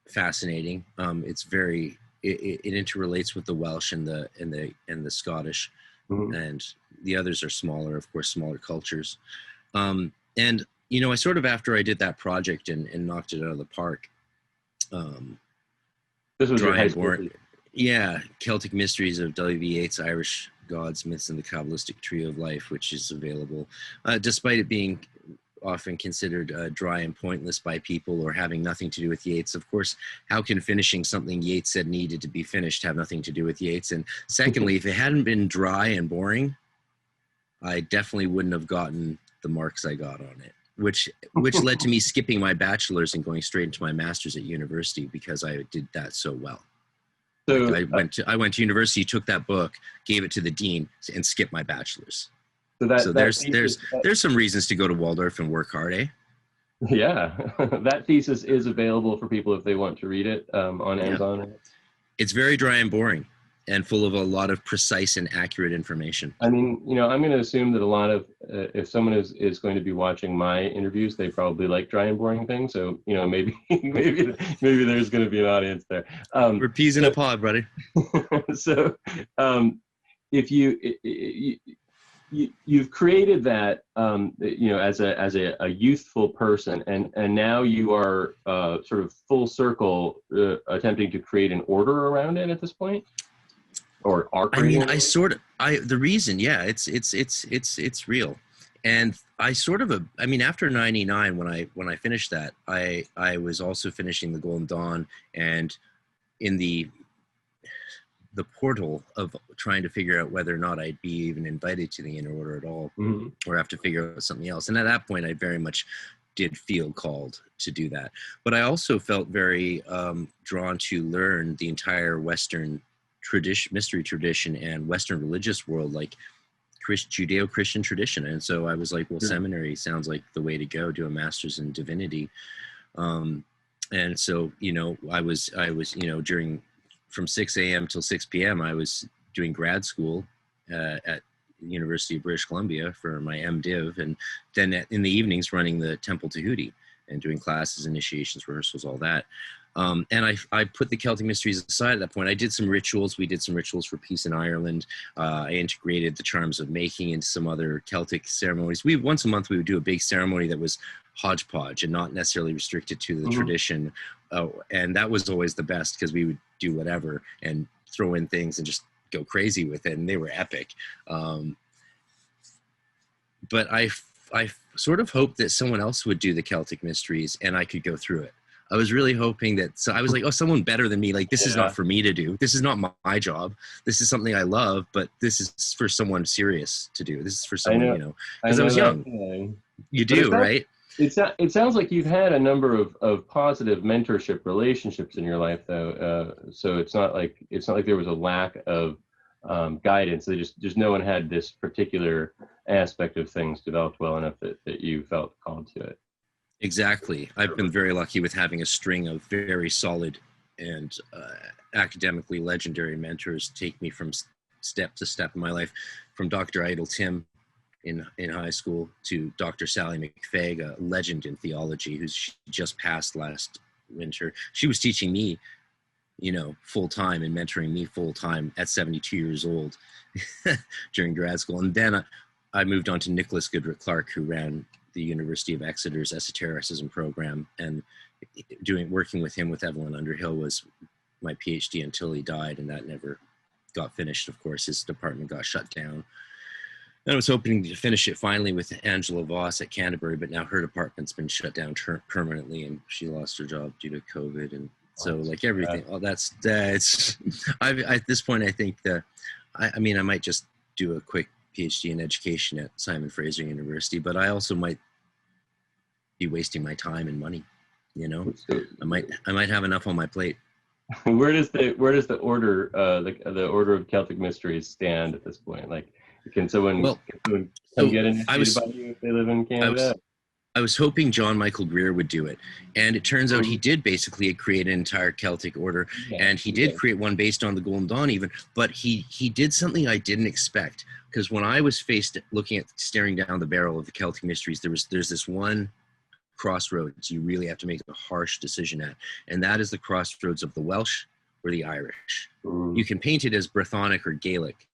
fascinating. It's very it interrelates with the Welsh and the Scottish, and the others are smaller, of course, smaller cultures. And I sort of, after I did that project and knocked it out of the park. This was your high school. Yeah, Celtic Mysteries of W.B. Yates, Irish Gods, Myths, and the Kabbalistic Tree of Life, which is available, despite it being often considered dry and pointless by people or having nothing to do with Yates. Of course, how can finishing something Yates said needed to be finished have nothing to do with Yates? And secondly, if it hadn't been dry and boring, I definitely wouldn't have gotten the marks I got on it, which led to me skipping my bachelor's and going straight into my master's at university because I did that so well. So I went to university, took that book, gave it to the dean, and skipped my bachelor's. So there's some reasons to go to Waldorf and work hard, eh? Yeah, that thesis is available for people if they want to read it on Amazon. It's very dry and boring, and full of a lot of precise and accurate information. I mean, I'm going to assume that a lot of if someone is going to be watching my interviews, they probably like dry and boring things. So maybe there's going to be an audience there. We're peas in a pod, buddy. So if you've created that, as a youthful person, and now you are sort of full circle attempting to create an order around it at this point, or are creating. The reason, yeah, it's real. And after 99, when I finished that, I was also finishing the Golden Dawn, and in the portal of trying to figure out whether or not I'd be even invited to the Inner Order at all, or have to figure out something else. And at that point, I very much did feel called to do that. But I also felt very drawn to learn the entire Western mystery tradition and Western religious world, like Judeo-Christian tradition. And so I was like, well, seminary sounds like the way to go, do a master's in divinity. And so, I was, during from 6 a.m. till 6 p.m., I was doing grad school at the University of British Columbia for my MDiv. And then in the evenings running the Temple Tahuti and doing classes, initiations, rehearsals, all that. And I put the Celtic mysteries aside at that point. I did some rituals. We did some rituals for peace in Ireland. I integrated the charms of making into some other Celtic ceremonies. Once a month, we would do a big ceremony that was hodgepodge and not necessarily restricted to the tradition. And that was always the best, because we would do whatever and throw in things and just go crazy with it. And they were epic. But I sort of hoped that someone else would do the Celtic mysteries and I could go through it. I was really hoping that, so I was like, oh, someone better than me. Like, this is not for me to do. This is not my job. This is something I love, but this is for someone serious to do. This is for someone, because I was young. You do, right? It sounds like you've had a number of positive mentorship relationships in your life, though. So it's not like there was a lack of guidance. Just no one had this particular aspect of things developed well enough that you felt called to it. Exactly. I've been very lucky with having a string of very solid and academically legendary mentors take me from step to step in my life, from Dr. Idle Tim in high school to Dr. Sally McFaig, a legend in theology, who's just passed last winter. She was teaching me, full time and mentoring me full time at 72 years old during grad school. And then I moved on to Nicholas Goodrick Clark, who ran the University of Exeter's esotericism program, and working with him with Evelyn Underhill was my PhD until he died, and that never got finished. Of course, his department got shut down. And I was hoping to finish it finally with Angela Voss at Canterbury, but now her department's been shut down permanently, and she lost her job due to COVID. And so, like everything, it's. At this point, I think I might just do a quick PhD in education at Simon Fraser University, but I also might be wasting my time and money. I might have enough on my plate. Where does the order the order of Celtic mysteries stand at this point? Like, can someone get initiated by you if they live in Canada? I was hoping John Michael Greer would do it, and it turns out he did basically create an entire Celtic order, and he did create one based on the Golden Dawn even, but he did something I didn't expect, because when I was staring down the barrel of the Celtic mysteries, there's this one crossroads you really have to make a harsh decision at, and that is the crossroads of the Welsh or the Irish. You can paint it as Brythonic or Gaelic,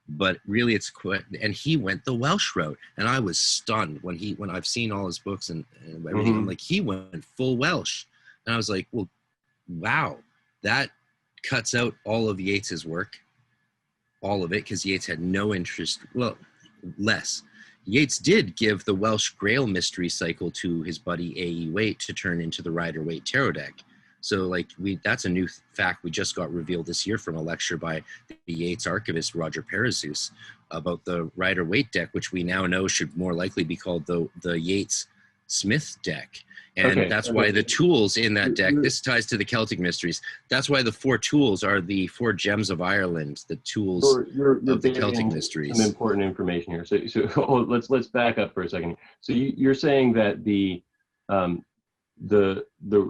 but really it's quite, and he went the Welsh route, and I was stunned when I've seen all his books and everything. I'm like, he went full Welsh, and I was like, well, wow, that cuts out all of Yates's work, all of it, because Yates had no interest, less. Yates did give the Welsh Grail mystery cycle to his buddy A.E. Waite to turn into the Rider-Waite tarot deck. So that's a new fact we just got revealed this year from a lecture by the Yates archivist, Roger Parazus, about the Rider-Waite deck, which we now know should more likely be called the Yates Smith deck. And that's why the tools in that deck, this ties to the Celtic mysteries. That's why the 4 tools are the 4 gems of Ireland, the tools of the Celtic mysteries. Some important information here. So let's back up for a second. So you're saying that the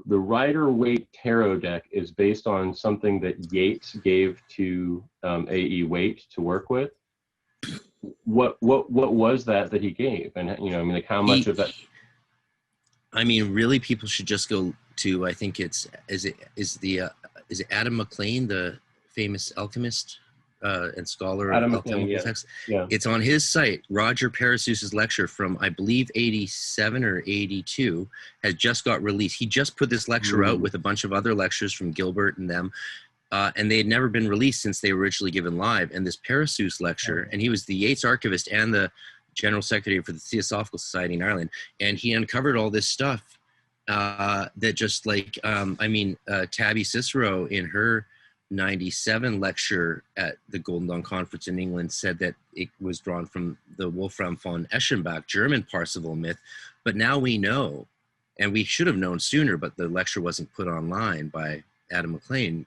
Rider-Waite tarot deck is based on something that Yates gave to A.E. Waite to work with. What was that he gave, and how much of that? Really, people should just go to, I think is it Adam McLean, the famous alchemist? and scholar Adam of McLean, alchemical yeah. texts. Yeah. It's on his site. Roger Paracelsus's lecture from, I believe, 87 or 82 has just got released. He just put this lecture out with a bunch of other lectures from Gilbert and them. And they had never been released since they were originally given live. And this Paracelsus lecture, and he was the Yates archivist and the general secretary for the Theosophical Society in Ireland. And he uncovered all this stuff that just like, Tabby Cicero in her 97 lecture at the Golden Dawn Conference in England said that it was drawn from the Wolfram von Eschenbach German Parsifal myth. But now we know, and we should have known sooner, but the lecture wasn't put online by Adam McLean,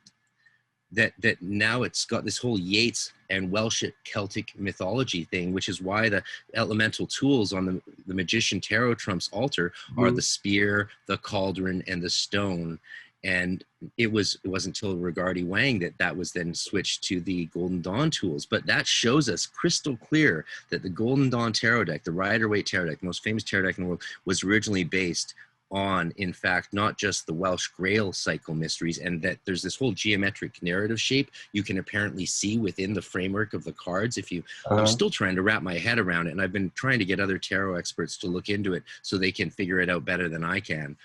that now it's got this whole Yates and Welsh Celtic mythology thing, which is why the elemental tools on the Magician Tarot Trump's altar are the spear, the cauldron, and the stone. And it wasn't until Regardie Wang that was then switched to the Golden Dawn tools. But that shows us crystal clear that the Golden Dawn tarot deck, the Rider-Waite tarot deck, the most famous tarot deck in the world, was originally based on, in fact, not just the Welsh Grail cycle mysteries, and that there's this whole geometric narrative shape you can apparently see within the framework of the cards. I'm still trying to wrap my head around it, and I've been trying to get other tarot experts to look into it so they can figure it out better than I can.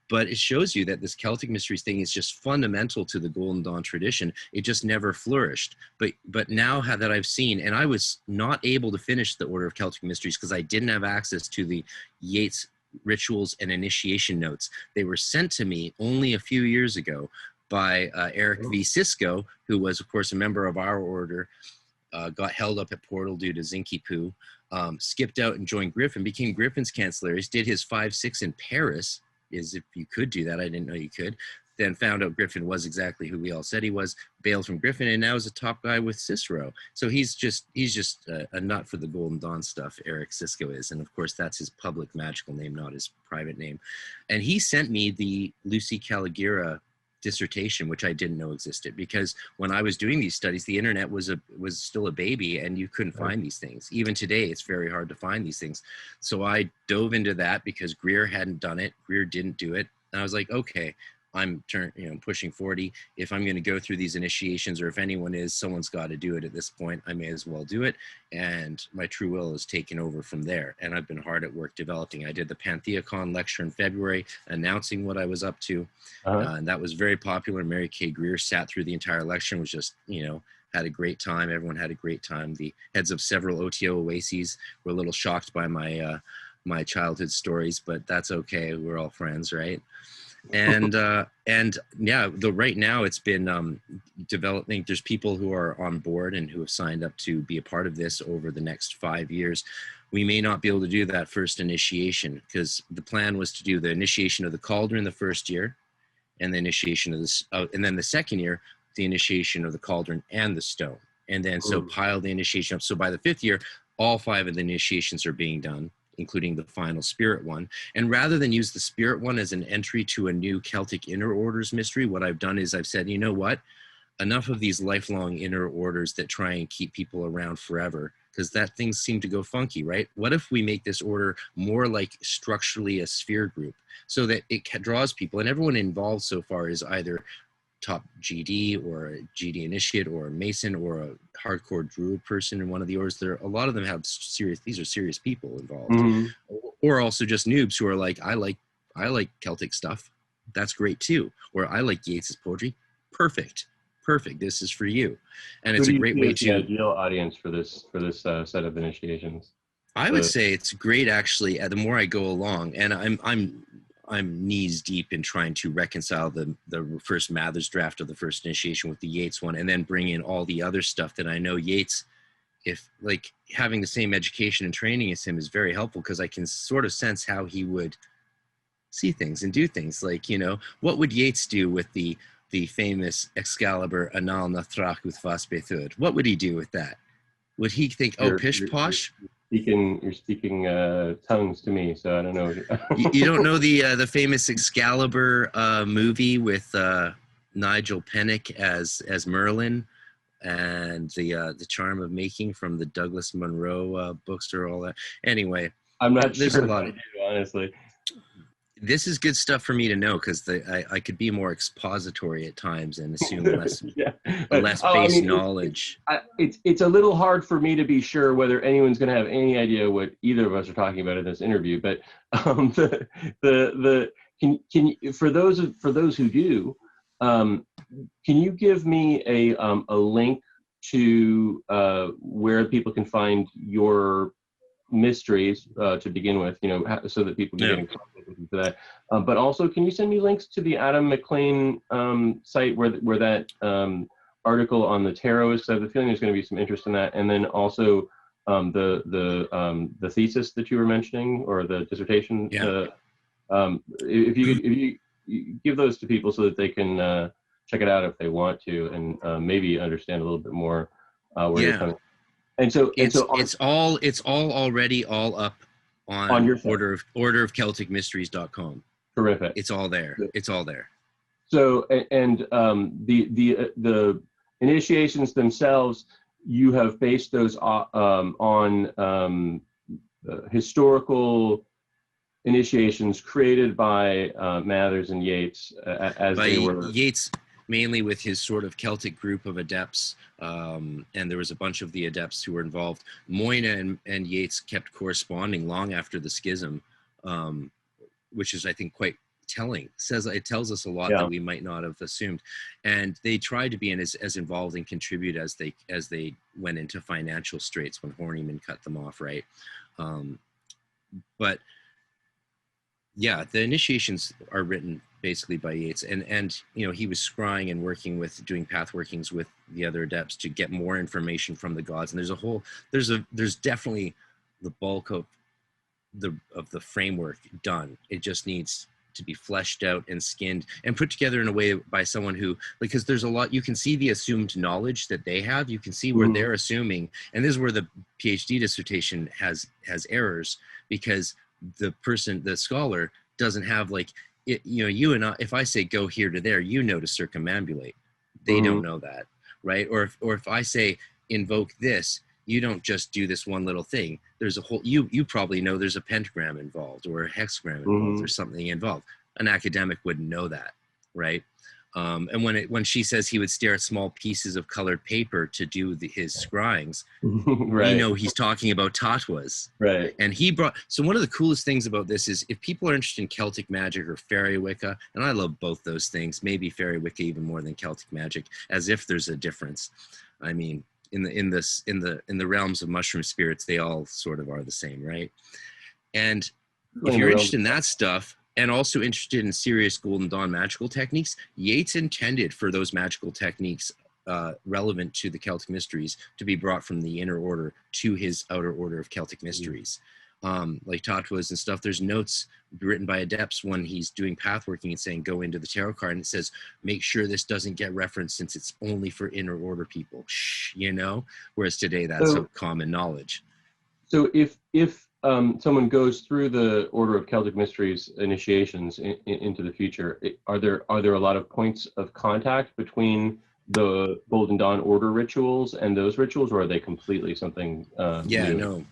But it shows you that this Celtic mysteries thing is just fundamental to the Golden Dawn tradition. It just never flourished. But now that I've seen, and I was not able to finish the Order of Celtic Mysteries because I didn't have access to the Yates rituals and initiation notes. They were sent to me only a few years ago by Eric V. Sisko, who was, of course, a member of our order, got held up at Portal due to Zinky Poo, skipped out and joined Griffin, became Griffin's Cancellaries, did his 5-6 in Paris, as if you could do that. I didn't know you could. Then found out Griffin was exactly who we all said he was, bailed from Griffin, and now is a top guy with Cicero. So he's just a nut for the Golden Dawn stuff, Eric Sisko is. And of course, that's his public magical name, not his private name. And he sent me the Lucy Caligira dissertation, which I didn't know existed, because when I was doing these studies, the internet was still a baby and you couldn't find these things. Even today, it's very hard to find these things. So I dove into that because Greer hadn't done it. Greer didn't do it. And I was like, okay, I'm pushing 40. If I'm going to go through these initiations, or if anyone is, someone's got to do it at this point. I may as well do it. And my true will is taken over from there. And I've been hard at work developing. I did the Pantheacon lecture in February, announcing what I was up to. And that was very popular. Mary Kay Greer sat through the entire lecture and was just, had a great time. Everyone had a great time. The heads of several OTO oases were a little shocked by my childhood stories, but that's okay. We're all friends, right? And yeah, right now it's been developing. There's people who are on board and who have signed up to be a part of this over the next 5 years. We may not be able to do that first initiation, because the plan was to do the initiation of the cauldron the first year, and the initiation of this, and then the second year, the initiation of the cauldron and the stone, and then so pile the initiation up. So by the 5th year, all 5 of the initiations are being done, including the final spirit one. And rather than use the spirit one as an entry to a new Celtic inner orders mystery, what I've done is I've said, you know what? Enough of these lifelong inner orders that try and keep people around forever, because that things seem to go funky, right? What if we make this order more like structurally a sphere group, so that it draws people, and everyone involved so far is either top GD or a GD initiate or a Mason or a hardcore Druid person in one of the orders. A lot of them have these are serious people involved, or also just noobs who are like, I like Celtic stuff. That's great too. Or I like Yates's poetry. Perfect. This is for you. And it's a great way to. The ideal audience for this set of initiations. I would say it's great, actually. The more I go along, and I'm knees deep in trying to reconcile the first Mathers draft of the first initiation with the Yates one, and then bring in all the other stuff that I know Yates, if like having the same education and training as him is very helpful, because I can sort of sense how he would see things and do things. Like, what would Yates do with the famous Excalibur Anal Nathrach with Vaspethud? What would he do with that? Would he think, pish posh? You're speaking tongues to me, so I don't know. You don't know the famous Excalibur movie with Nigel Pennick as Merlin, and the Charm of Making from the Douglas Munro books, or all that. Anyway, I'm not there's sure a lot I do, honestly. this is good stuff for me to know, because I could be more expository at times and assume less base knowledge. It's a little hard for me to be sure whether anyone's going to have any idea what either of us are talking about in this interview. But for those who do, can you give me a link to where people can find your mysteries to begin with, so that people can get in contact with you for that. But also, can you send me links to the Adam McLean site where that article on the tarot is? Because I have the feeling there's going to be some interest in that. And then also the thesis that you were mentioning, or the dissertation. Yeah. If you give those to people so that they can check it out if they want to, and maybe understand a little bit more where you're coming. And so it's all already all up on your order of Celtic Mysteries.com. Terrific. It's all there. It's all there. So, and the initiations themselves, you have based those on historical initiations created by Mathers and Yates they were Yates, mainly with his sort of Celtic group of adepts, and there was a bunch of the adepts who were involved. Moyna and Yates kept corresponding long after the schism, which is, I think, quite telling. It tells us a lot that we might not have assumed. And they tried to be as involved and contribute as they went into financial straits when Horniman cut them off, right? But yeah, the initiations are written basically by Yates, and he was scrying and doing path workings with the other adepts to get more information from the gods. And there's definitely the bulk of the framework done. It just needs to be fleshed out and skinned and put together in a way by someone who, because there's a lot, you can see the assumed knowledge that they have, you can see where they're assuming, and this is where the PhD dissertation has errors, because the scholar doesn't have you and I, if I say go here to there, to circumambulate. They don't know that, right? Or if I say invoke this, you don't just do this one little thing. There's a whole, you probably know there's a pentagram involved or a hexagram involved or something involved. An academic wouldn't know that, right? And when she says he would stare at small pieces of colored paper to do his scryings, right. We know he's talking about tatwas. Right. And so one of the coolest things about this is, if people are interested in Celtic magic or fairy Wicca, and I love both those things, maybe fairy Wicca even more than Celtic magic, as if there's a difference. I mean, in the realms of mushroom spirits, they all sort of are the same, right? And if you're interested in that stuff, and also interested in serious Golden Dawn magical techniques, Yates intended for those magical techniques relevant to the Celtic Mysteries to be brought from the inner order to his outer order of Celtic Mysteries. Like tatwas and stuff, there's notes written by adepts when he's doing pathworking and saying, go into the tarot card, and it says, make sure this doesn't get referenced since it's only for inner order people, whereas today that's common knowledge. So if someone goes through the Order of Celtic Mysteries initiations into the future, are there a lot of points of contact between the Golden Dawn Order rituals and those rituals, or are they completely something new? No,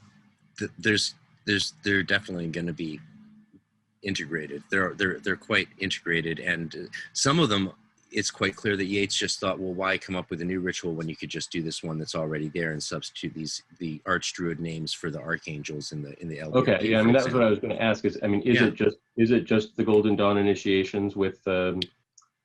they're definitely going to be integrated. They're quite integrated, and some of them, it's quite clear that Yates just thought, well, why come up with a new ritual when you could just do this one that's already there and substitute the archdruid names for the archangels in the LBRP? Okay, yeah, I mean, that's what I was going to ask. Is it just the Golden Dawn initiations with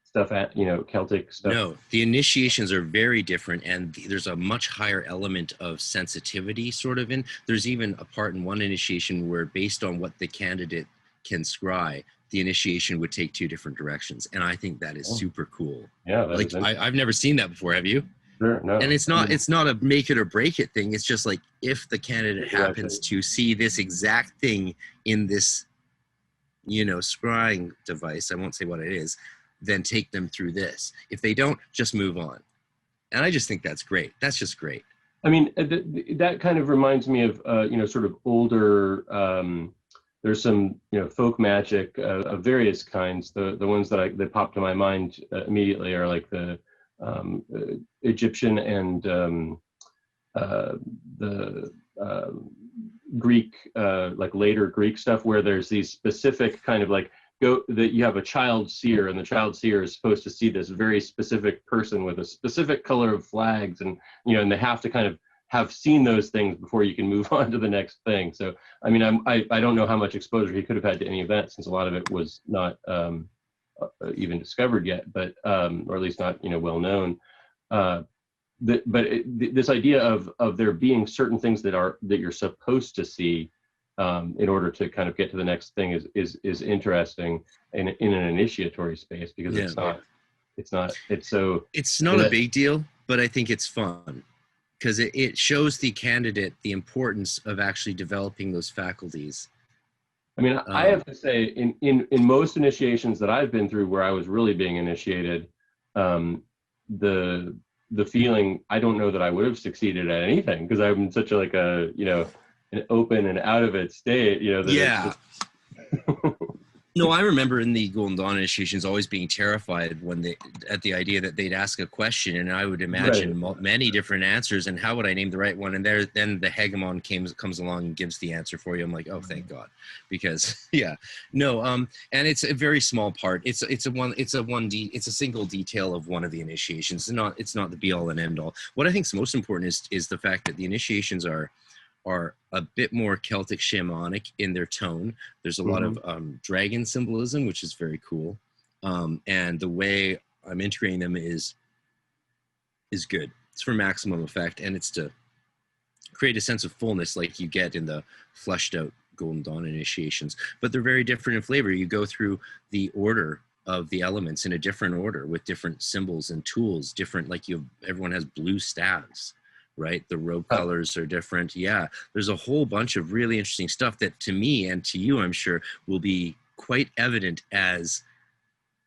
stuff at Celtic stuff? No, the initiations are very different, and there's a much higher element of sensitivity sort of in. There's even a part in one initiation where, based on what the candidate can scry, the initiation would take two different directions, and I think that is super cool. Yeah, I've never seen that before. Have you? Sure, no. And it's not a make it or break it thing. It's just like, if the candidate happens to see this exact thing in this, scrying device, I won't say what it is, then take them through this. If they don't, just move on. And I just think that's great. That's just great. I mean, that kind of reminds me of sort of older. There's some, folk magic of various kinds. The ones that pop to my mind immediately are like the Egyptian and the Greek, like later Greek stuff, where there's these specific kind of like you have a child seer, and the child seer is supposed to see this very specific person with a specific color of flags, and and they have to kind of have seen those things before you can move on to the next thing. So I mean, I don't know how much exposure he could have had to any of that, since a lot of it was not even discovered yet, but or at least not well known. This idea of there being certain things that you're supposed to see in order to kind of get to the next thing is interesting in an initiatory space, because it's not a big deal, but I think it's fun because it shows the candidate the importance of actually developing those faculties. I mean, I have to say, in most initiations that I've been through where I was really being initiated, the feeling, I don't know that I would have succeeded at anything, because I'm in such an open and out of it state, that No, I remember in the Golden Dawn initiations always being terrified at the idea that they'd ask a question and I would imagine many different answers, and how would I name the right one? And then the hegemon comes along and gives the answer for you. I'm like, oh, thank God, because and it's a very small part. It's a single detail of one of the initiations. It's not the be all and end all. What I think is most important is the fact that the initiations are a bit more Celtic shamanic in their tone. There's a lot of dragon symbolism, which is very cool. And the way I'm integrating them is good. It's for maximum effect, and it's to create a sense of fullness like you get in the fleshed out Golden Dawn initiations. But they're very different in flavor. You go through the order of the elements in a different order with different symbols and tools, different, like everyone has blue staves, right? The robe colors are different. Yeah, there's a whole bunch of really interesting stuff that to me and to you, I'm sure, will be quite evident as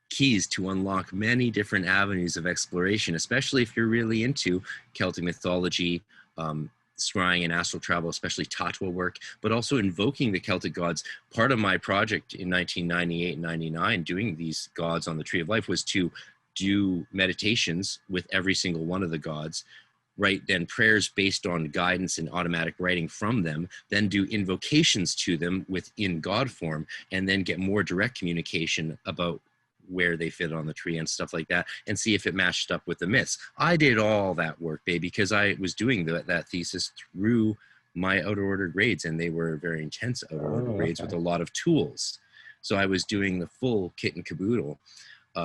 keys to unlock many different avenues of exploration, especially if you're really into Celtic mythology, scrying and astral travel, especially Tatwa work, but also invoking the Celtic gods. Part of my project in 1998 and 99, doing these gods on the Tree of Life, was to do meditations with every single one of the gods, write then prayers based on guidance and automatic writing from them, then do invocations to them within God form, and then get more direct communication about where they fit on the tree and stuff like that, and see if it matched up with the myths. I did all that work, baby, because I was doing that thesis through my outer order grades, and they were very intense outer order grades with a lot of tools. So I was doing the full kit and caboodle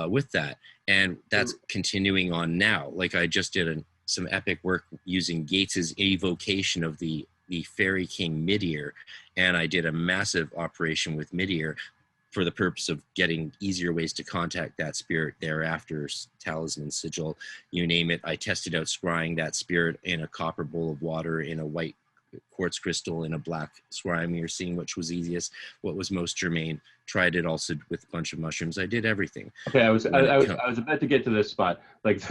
with that, and that's continuing on now. Like I just did some epic work using Yates's evocation of the Fairy King Midir, and I did a massive operation with Midir for the purpose of getting easier ways to contact that spirit thereafter, talisman, sigil, you name it. I tested out scrying that spirit in a copper bowl of water, in a white quartz crystal, in a black scrying mirror, seeing which was easiest, what was most germane. Tried it also with a bunch of mushrooms. I did everything. Okay, I was about to get to this spot. Like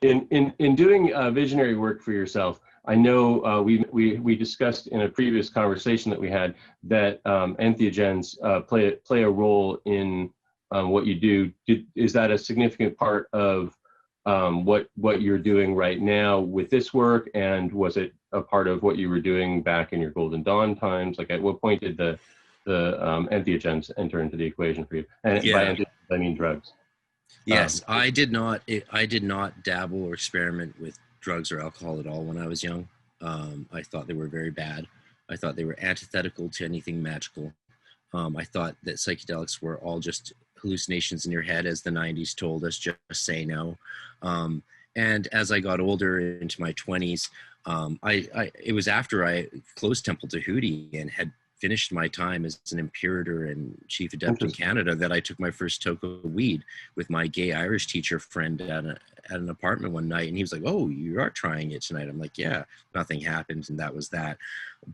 in doing visionary work for yourself, I know we discussed in a previous conversation that we had that entheogens play a role in what you do. Is that a significant part of what you're doing right now with this work, and was it a part of what you were doing back in your Golden Dawn times? Like, at what point did the entheogens enter into the equation for you? And by entheogens, I mean drugs. Yes, I did not dabble or experiment with drugs or alcohol at all when I was young. I thought they were very bad. I thought they were antithetical to anything magical. I thought that psychedelics were all just hallucinations in your head, as the 90s told us, just say no. And as I got older, into my 20s, it was after I closed Temple Tahuti and had finished my time as an imperator and chief adept in Canada, that I took my first toke of weed with my gay Irish teacher friend at an apartment one night. And he was like, "Oh, you are trying it tonight." I'm like, "Yeah." Nothing happened, and that was that.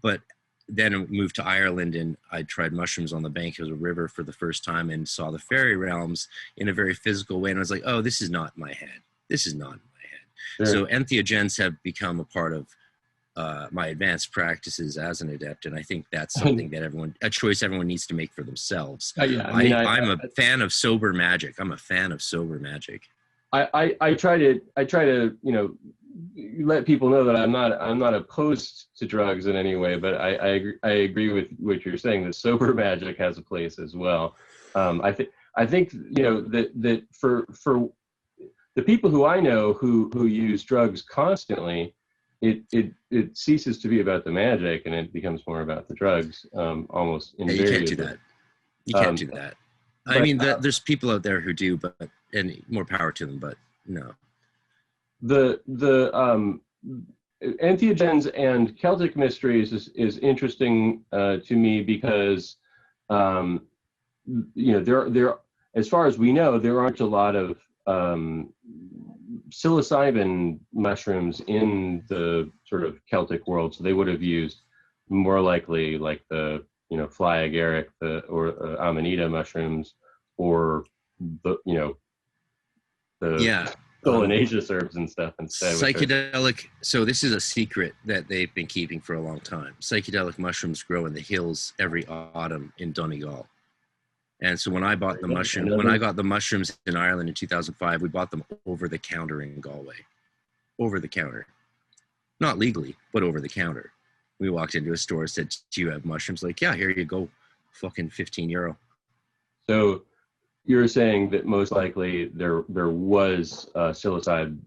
But then I moved to Ireland, and I tried mushrooms on the bank of a river for the first time and saw the fairy realms in a very physical way. And I was like, "Oh, this is not my head. This is not my head." Sure. So entheogens have become a part of my advanced practices as an adept, and I think that's something that a choice everyone needs to make for themselves. I'm a fan of sober magic. I'm a fan of sober magic. I try to let people know that I'm not opposed to drugs in any way, but I agree with what you're saying, that sober magic has a place as well. I think that for the people who I know who use drugs constantly, it ceases to be about the magic and it becomes more about the drugs, almost invariably. You can't do that. You can't do that. I mean, there's people out there who do, and more power to them, but no. The entheogens and Celtic mysteries is interesting to me because there as far as we know, there aren't a lot of psilocybin mushrooms in the sort of Celtic world, so they would have used more likely like the fly agaric or amanita mushrooms, or the solanaceous herbs and stuff instead. Psychedelic. So this is a secret that they've been keeping for a long time. Psychedelic mushrooms grow in the hills every autumn in Donegal. And so when I bought the mushroom, when I got the mushrooms in Ireland in 2005, we bought them over the counter in Galway. Over the counter. Not legally, but over the counter. We walked into a store, said, "Do you have mushrooms?" Like, "Yeah, here you go. Fucking €15." So you're saying that most likely there was psilocybe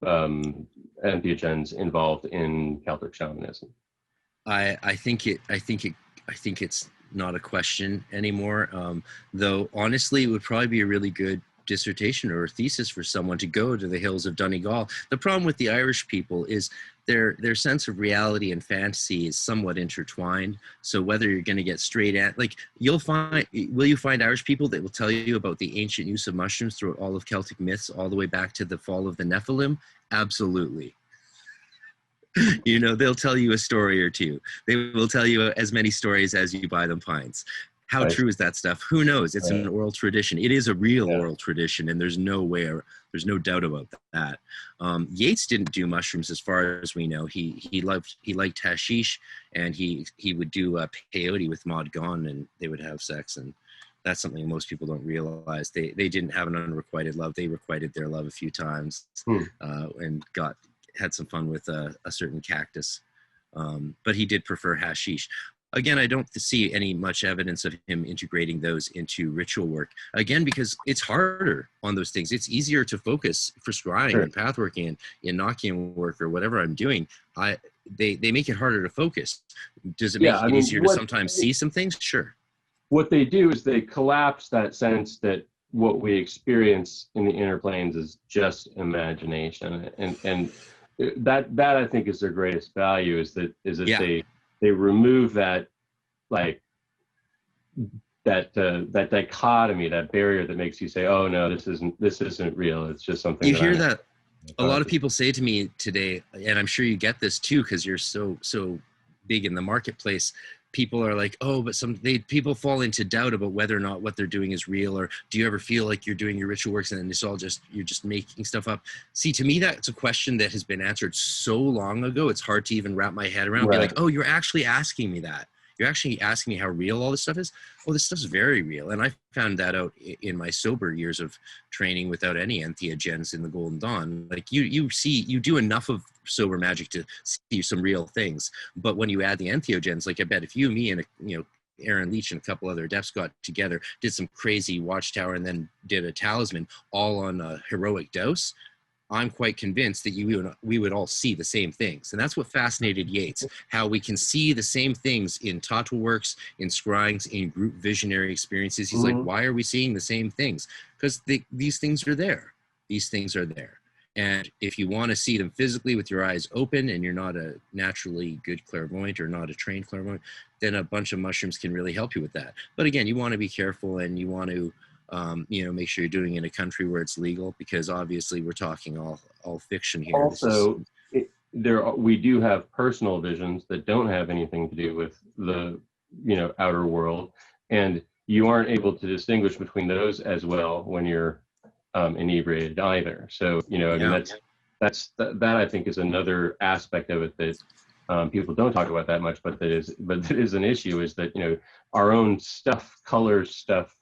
entheogens involved in Celtic shamanism. I think it's not a question anymore. Though honestly, it would probably be a really good dissertation or a thesis for someone to go to the hills of Donegal. The problem with the Irish people is their sense of reality and fantasy is somewhat intertwined. So whether you're going to get straight at, like, will you find Irish people that will tell you about the ancient use of mushrooms throughout all of Celtic myths, all the way back to the fall of the Nephilim? Absolutely. They'll tell you a story or two. They will tell you as many stories as you buy them pints. How true is that stuff? Who knows? It's an oral tradition. It is a real oral tradition, and there's no doubt about that. Yates didn't do mushrooms as far as we know. He liked hashish, and he would do peyote with Maud Gonne, and they would have sex, and that's something most people don't realize. They didn't have an unrequited love. They requited their love a few times, and had some fun with a certain cactus. But he did prefer hashish. Again, I don't see any much evidence of him integrating those into ritual work. Again, because it's harder on those things. It's easier to focus for scrying and pathworking and Enochian work or whatever I'm doing. They make it harder to focus. Does it make it easier to sometimes see some things? Sure. What they do is they collapse that sense that what we experience in the inner planes is just imagination, and that I think is their greatest value, is that they remove that, like, that dichotomy, that barrier that makes you say, "Oh no, this isn't real. It's just something." You hear that a lot of people say to me today, and I'm sure you get this too because you're so big in the marketplace. People are like, "Oh, but people fall into doubt about whether or not what they're doing is real," or "Do you ever feel like you're doing your ritual works and then it's all you're just making stuff up?" See, to me, that's a question that has been answered so long ago. It's hard to even wrap my head around. Be like, "Oh, you're actually asking me that. You're actually asking me how real all this stuff is." Oh, this stuff's very real, and I found that out in my sober years of training without any entheogens in the Golden Dawn. Like you do enough of sober magic to see some real things, but when you add the entheogens, like I bet if you, me, and Aaron Leach and a couple other adepts got together, did some crazy watchtower, and then did a talisman all on a heroic dose, I'm quite convinced that we would all see the same things. And that's what fascinated Yates, how we can see the same things in tattoo works, in scryings, in group visionary experiences. He's like, why are we seeing the same things? Because these things are there. These things are there. And if you want to see them physically with your eyes open and you're not a naturally good clairvoyant or not a trained clairvoyant, then a bunch of mushrooms can really help you with that. But again, you want to be careful, and you want to make sure you're doing it in a country where it's legal, because obviously we're talking all fiction here. Also, we do have personal visions that don't have anything to do with the outer world, and you aren't able to distinguish between those as well when you're inebriated either. So that I think is another aspect of it that people don't talk about that much, but that is an issue, is that our own stuff colors stuff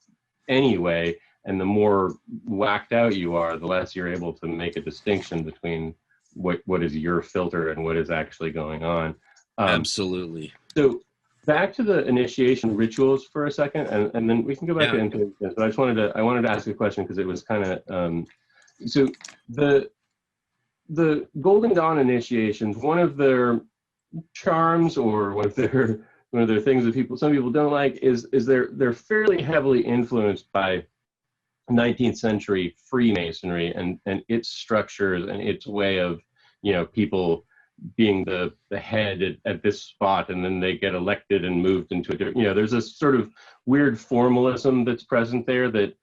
anyway, and the more whacked out you are, the less you're able to make a distinction between what is your filter and what is actually going on. Absolutely. So back to the initiation rituals for a second, and then we can go back to intuition. But I wanted to ask a question because it was kind of so the Golden Dawn initiations. One of their charms, or one of their things that some people don't like, is they're fairly heavily influenced by 19th century Freemasonry and its structures and its way of, people being the head at this spot, and then they get elected and moved into a different, there's this sort of weird formalism that's present there that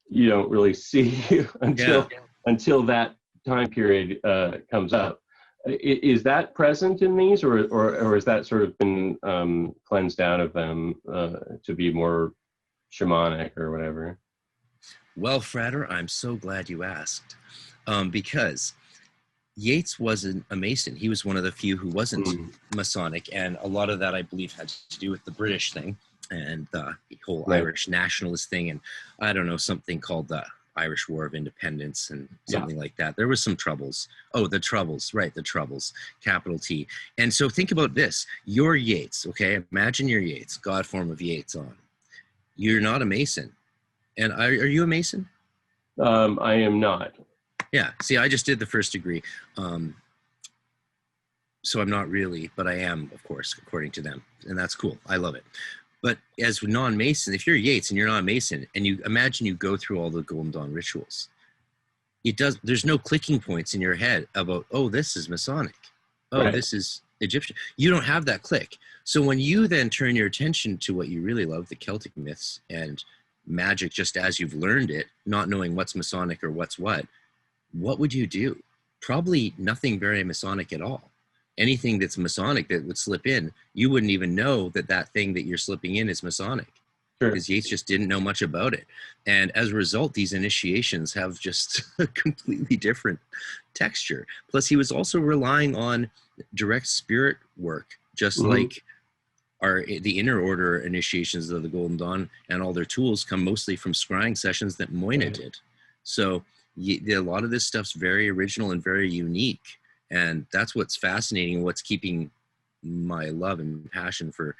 you don't really see until that time period comes up. Is that present in these, or has that sort of been cleansed out of them to be more shamanic or whatever? Well, Frater, I'm so glad you asked, because Yates wasn't a Mason. He was one of the few who wasn't Masonic, and a lot of that, I believe, had to do with the British thing and the whole Irish nationalist thing, and I don't know, something called the Irish War of Independence and something like that. There was some troubles. Oh, the Troubles, right, the Troubles, capital T. And so think about this. You're Yates, okay? Imagine you're Yates, God form of Yates on. You're not a Mason. And are you a Mason? I am not. Yeah, see, I just did the first degree. So I'm not really, but I am, of course, according to them. And that's cool. I love it. But as non-Mason, if you're Yates and you're not a Mason, and you imagine you go through all the Golden Dawn rituals, there's no clicking points in your head about, oh, this is Masonic. Oh, this is Egyptian. You don't have that click. So when you then turn your attention to what you really love, the Celtic myths and magic, just as you've learned it, not knowing what's Masonic or what's what would you do? Probably nothing very Masonic at all. Anything that's Masonic that would slip in, you wouldn't even know that thing that you're slipping in is Masonic. Because Yates just didn't know much about it. And as a result, these initiations have just a completely different texture. Plus, he was also relying on direct spirit work, just like the inner order initiations of the Golden Dawn, and all their tools come mostly from scrying sessions that Moina did. So a lot of this stuff's very original and very unique. And that's what's fascinating, what's keeping my love and passion for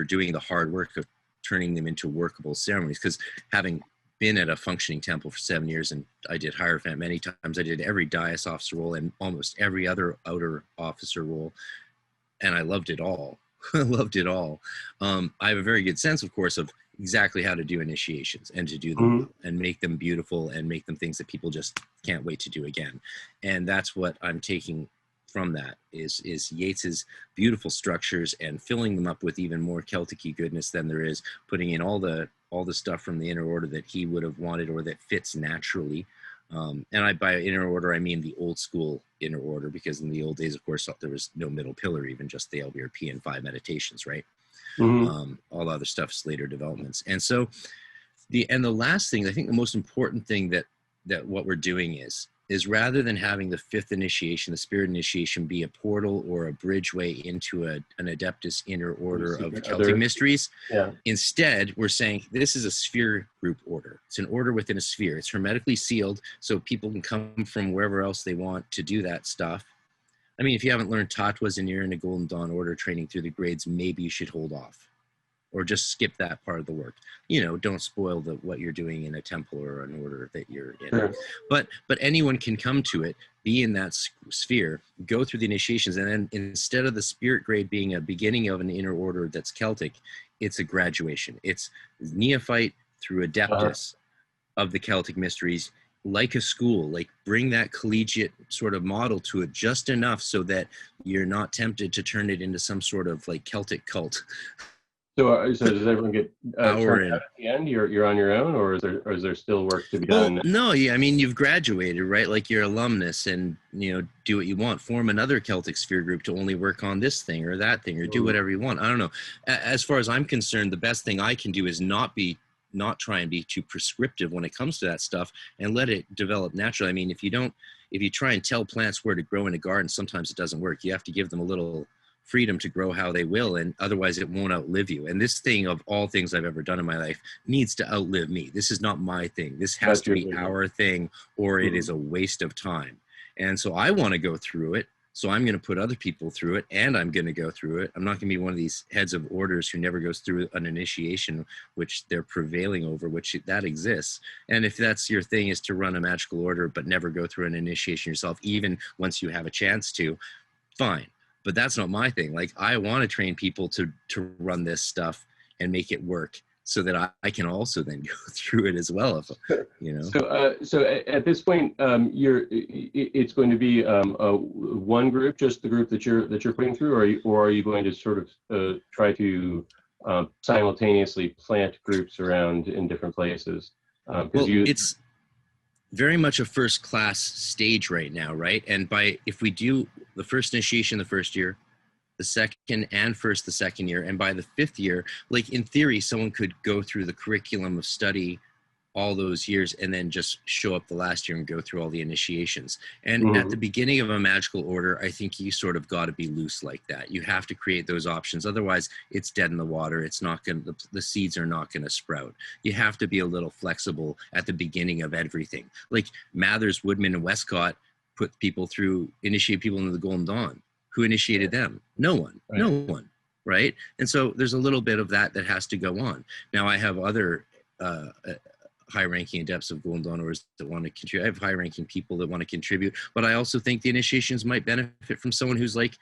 doing the hard work of turning them into workable ceremonies. Because having been at a functioning temple for 7 years, and I did Hierophant many times, I did every Dias officer role and almost every other outer officer role, and I loved it all. I loved it all. I have a very good sense, of course, of exactly how to do initiations and to do them and make them beautiful and make them things that people just can't wait to do again. And that's what I'm taking from that is Yates's beautiful structures and filling them up with even more Celtic-y goodness than there is, putting in all the stuff from the inner order that he would have wanted or that fits naturally. And by inner order, I mean the old school inner order, because in the old days, of course, there was no middle pillar, even just the LBRP and 5 meditations, right? All the other stuff's later developments. And so the last thing, I think the most important thing that what we're doing is rather than having the 5th initiation, the spirit initiation, be a portal or a bridgeway into an Adeptus inner order of Celtic mysteries, instead we're saying this is a sphere group order. It's an order within a sphere. It's hermetically sealed, so people can come from wherever else they want to do that stuff. I mean, if you haven't learned Tatwas and you're in a Golden Dawn order training through the grades, maybe you should hold off or just skip that part of the work. Don't spoil what you're doing in a temple or an order that you're in. But anyone can come to it, be in that sphere, go through the initiations, and then instead of the spirit grade being a beginning of an inner order that's Celtic, it's a graduation. It's neophyte through Adeptus of the Celtic mysteries, like a school, like bring that collegiate sort of model to it just enough so that you're not tempted to turn it into some sort of like Celtic cult. So does everyone get turned out at the end? You're on your own, or is there still work to be done? Well, no, I mean, you've graduated, right? Like you're alumnus, and do what you want. Form another Celtic sphere group to only work on this thing or that thing, or do whatever you want. I don't know. As far as I'm concerned, the best thing I can do is not try and be too prescriptive when it comes to that stuff, and let it develop naturally. I mean, if you try and tell plants where to grow in a garden, sometimes it doesn't work. You have to give them a little freedom to grow how they will, and otherwise it won't outlive you. And this thing, of all things I've ever done in my life, needs to outlive me. This is not my thing. This has to be our thing, or it is a waste of time. And so I want to go through it So I'm going to put other people through it, and I'm going to go through it. I'm not going to be one of these heads of orders who never goes through an initiation, which they're prevailing over, which that exists. And if that's your thing, is to run a magical order, but never go through an initiation yourself, even once you have a chance to, fine. But that's not my thing. Like, I want to train people to run this stuff and make it work, so that I can also then go through it as well, you know. So at this point, it's going to be one group, just the group that you're putting through, or are you going to sort of try to simultaneously plant groups around in different places? Well, it's very much a first class stage right now, right? And if we do the first initiation the first year, the second and first the second year, and by the fifth year, like, in theory, someone could go through the curriculum of study all those years and then just show up the last year and go through all the initiations. And at the beginning of a magical order, I think you sort of got to be loose like that. You have to create those options. Otherwise, it's dead in the water. It's not going to, the seeds are not going to sprout. You have to be a little flexible at the beginning of everything. Like Mathers, Woodman, and Westcott initiate people into the Golden Dawn. Who initiated them? No one. Right. No one, right? And so there's a little bit of that has to go on. Now, I have other high-ranking adepts of Golden Dawners that want to contribute. I have high-ranking people that want to contribute, but I also think the initiations might benefit from someone who's like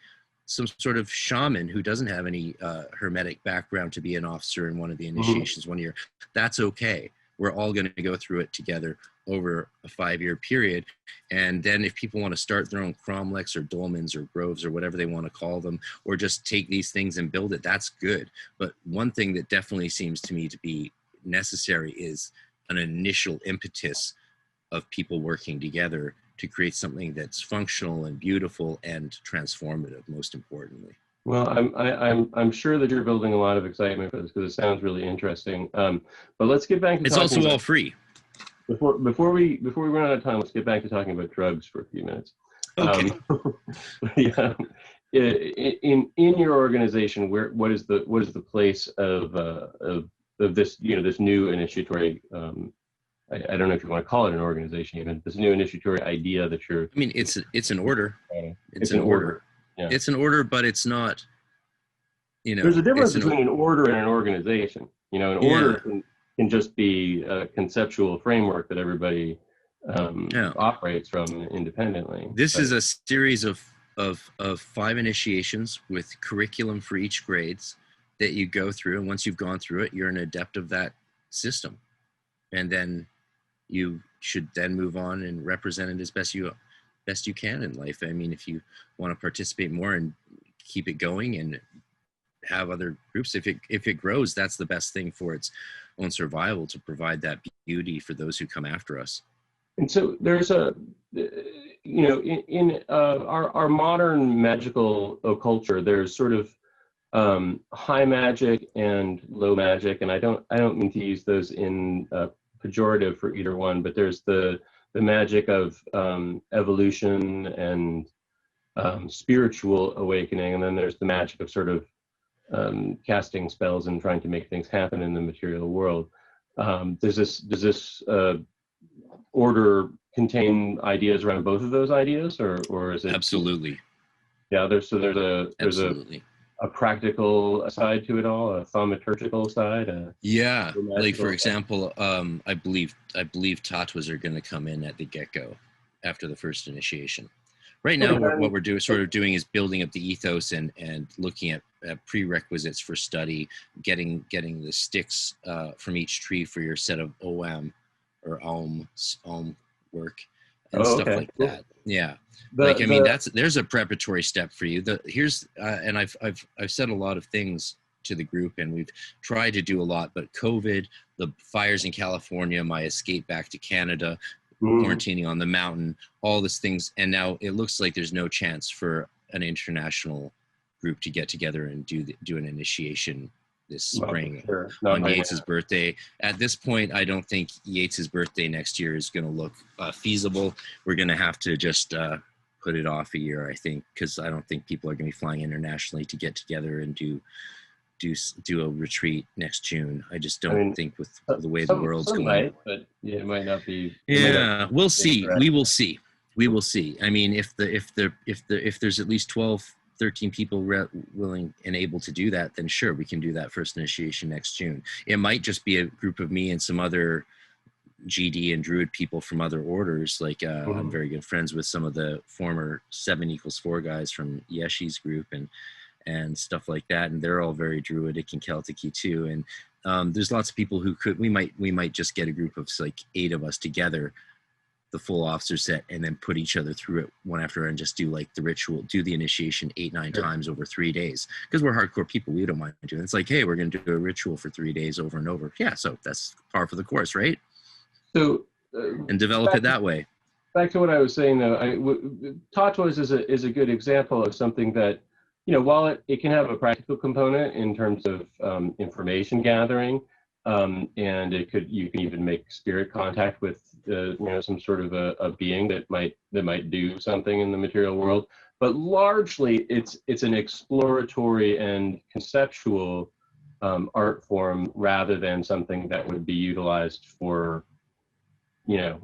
some sort of shaman who doesn't have any Hermetic background to be an officer in one of the initiations 1 year. That's okay. We're all going to go through it together over a 5-year period. And then if people want to start their own cromlechs or dolmens or groves or whatever they want to call them, or just take these things and build it, that's good. But one thing that definitely seems to me to be necessary is an initial impetus of people working together to create something that's functional and beautiful and transformative, most importantly. Well, I'm sure that you're building a lot of excitement for this, because it sounds really interesting. But let's get back to it's also all free. Before we run out of time, let's get back to talking about drugs for a few minutes. Okay. Yeah. In your organization, what is the place of this, this new initiatory? I don't know if you want to call it an organization, even this new initiatory idea that you're. I mean, it's an order. It's an order. Yeah. It's an order, but it's not. There's a difference between an order and an organization. An order can just be a conceptual framework that everybody operates from independently. This is a series of 5 initiations with curriculum for each grades that you go through, and once you've gone through it, you're an adept of that system, and then you should then move on and represent it as best you can in life. I mean, if you want to participate more and keep it going and have other groups, if it grows, that's the best thing for its own survival, to provide that beauty for those who come after us. And so there's in our modern magical culture, there's sort of high magic and low magic, and I don't mean to use those in pejorative for either one, but there's the magic of evolution and spiritual awakening, and then there's the magic of sort of casting spells and trying to make things happen in the material world. Does this order contain ideas around both of those ideas, or is it? Absolutely. Yeah, there's a practical side to it all, a thaumaturgical side. Yeah, like for example, I believe tatwas are going to come in at the get-go after the first initiation. Right now, what we're doing is building up the ethos and looking at prerequisites for study, getting the sticks from each tree for your set of OM or Om work and stuff like that. Yeah, there's a preparatory step for you. And I've said a lot of things to the group, and we've tried to do a lot, but COVID, the fires in California, my escape back to Canada, quarantining on the mountain, all these things, and now it looks like there's no chance for an international group to get together and do an initiation this spring on Yates's birthday. At this point, I don't think Yates's birthday next year is going to look feasible. We're going to have to just put it off a year, I think, because I don't think people are going to be flying internationally to get together and do a retreat next June. I just don't think with the way the world's going. Might, but it might not be. Yeah, we'll see. We will see. We will see. I mean, if there's at least 12, 13 people willing and able to do that, then sure, we can do that first initiation next June. It might just be a group of me and some other GD and Druid people from other orders. Like I'm very good friends with some of the former 7=4 guys from Yeshi's group and stuff like that, and they're all very Druidic and Celtic-y too. And there's lots of people who could. We might just get a group of like 8 of us together, the full officer set, and then put each other through it one after and just do like the ritual, do the initiation 8-9 times over 3 days, because we're hardcore people. We don't mind doing it. It's like, hey, we're going to do a ritual for 3 days over and over. Yeah, so that's par for the course, right? So and develop it that way. Back to what I was saying though, tortoise is a good example of something that, you know, while it can have a practical component in terms of information gathering, and you can even make spirit contact with you know, some sort of a being that might do something in the material world. But largely, it's an exploratory and conceptual art form rather than something that would be utilized for, you know,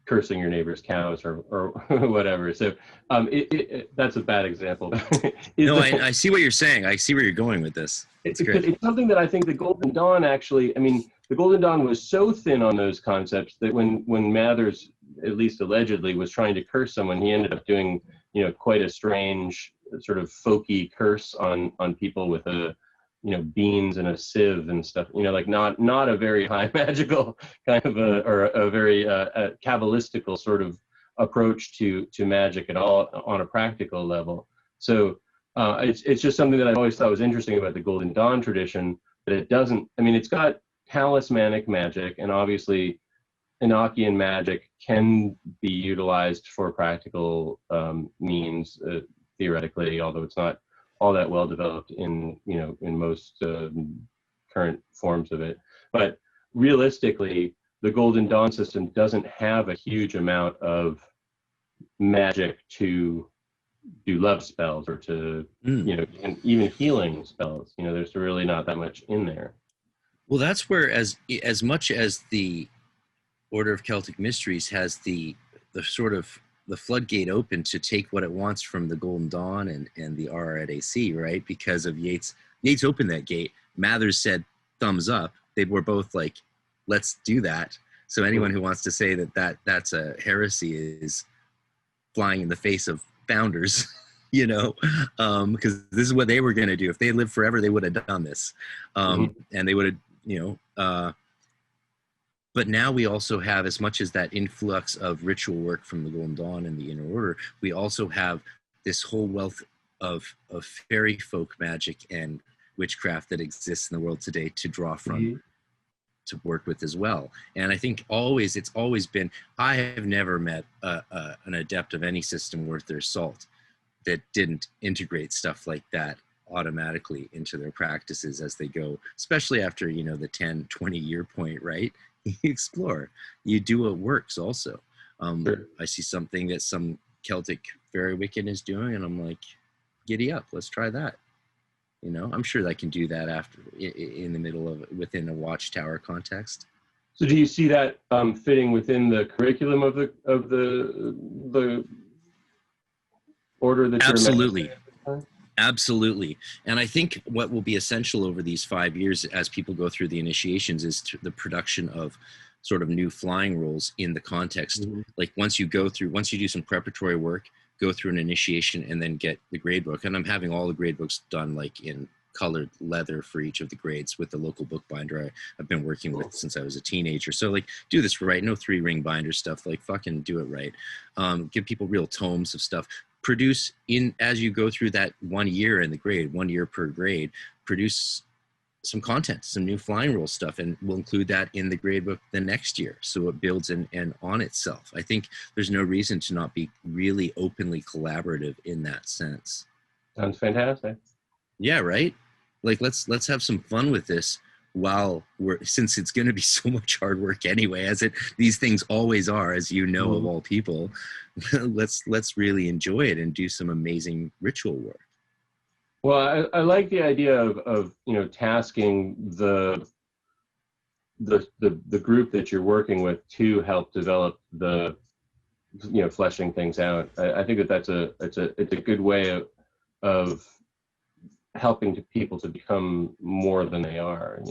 cursing your neighbor's cows or whatever. So that's a bad example. No, I see what you're saying. I see where you're going with this. It's something that I think the Golden Dawn actually, I mean, the Golden Dawn was so thin on those concepts that when Mathers, at least allegedly, was trying to curse someone, he ended up doing, you know, quite a strange sort of folky curse on people with a, you know, beans and a sieve and stuff, you know, like not a very high magical kind of a very Kabbalistical sort of approach to magic at all on a practical level. So it's just something that I always thought was interesting about the Golden Dawn tradition, that it doesn't, I mean, it's got talismanic magic, and obviously Enochian magic can be utilized for practical means, theoretically, although it's not all that well developed in, you know, in most current forms of it. But realistically, the Golden Dawn system doesn't have a huge amount of magic to do love spells or to, you know, even healing spells. You know, there's really not that much in there. Well, that's where, as much as the Order of Celtic Mysteries has the sort of the floodgate open to take what it wants from the Golden Dawn and the RRAC, right? Because of Yates. Yates opened that gate. Mathers said, thumbs up. They were both like, let's do that. So anyone who wants to say that's a heresy is flying in the face of founders, you know, because this is what they were going to do. If they lived forever, they would have done this. And they would have, you know, but now we also have, as much as that influx of ritual work from the Golden Dawn and the Inner Order, we also have this whole wealth of fairy folk magic and witchcraft that exists in the world today to draw from, to work with as well. And I think it's always been, I have never met an adept of any system worth their salt that didn't integrate stuff like that automatically into their practices as they go, especially after, you know, the 10, 20 year point, right? You explore, you do what works also. Sure. I see something that some Celtic fairy Wiccan is doing, and I'm like, giddy up, let's try that. You know, I'm sure I can do that after in the middle of, within a Watchtower context. So do you see that fitting within the curriculum of the order that Absolutely. Absolutely. And I think what will be essential over these 5 years as people go through the initiations is the production of sort of new flying roles in the context. Like once you do some preparatory work, go through an initiation, and then get the grade book. And I'm having all the grade books done like in colored leather for each of the grades with the local bookbinder I've been working with since I was a teenager. So like, do this right, no 3-ring binder stuff, like fucking do it right. Give people real tomes of stuff. Produce as you go through that 1 year in the grade, 1 year per grade, produce some content, some new flying role stuff, and we'll include that in the grade book the next year. So it builds and on itself. I think there's no reason to not be really openly collaborative in that sense. Sounds fantastic. Yeah, right? Like let's have some fun with this since it's going to be so much hard work anyway, these things always are, as you know, of all people. let's really enjoy it and do some amazing ritual work. Well, I like the idea of you know, tasking the group that you're working with to help develop the fleshing things out. I think that it's a good way of helping people to become more than they are,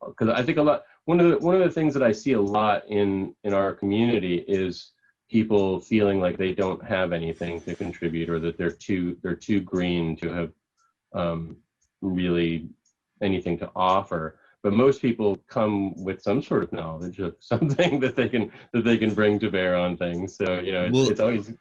because I think one of the things that I see a lot in our community is people feeling like they don't have anything to contribute, or that they're too green to have really anything to offer. But most people come with some sort of knowledge of something that they can bring to bear on things. So it's always.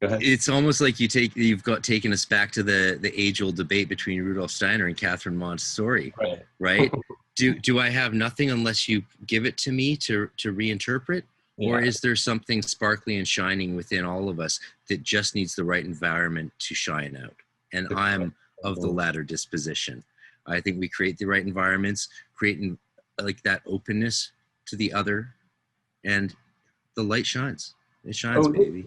Go ahead. It's almost like you've taken us back to the age-old debate between Rudolf Steiner and Catherine Montessori, right? Do I have nothing unless you give it to me to reinterpret? Yeah. Or is there something sparkly and shining within all of us that just needs the right environment to shine out? And I'm of the latter disposition. I think we create the right environments, creating like that openness to the other, and the light shines. It shines, baby.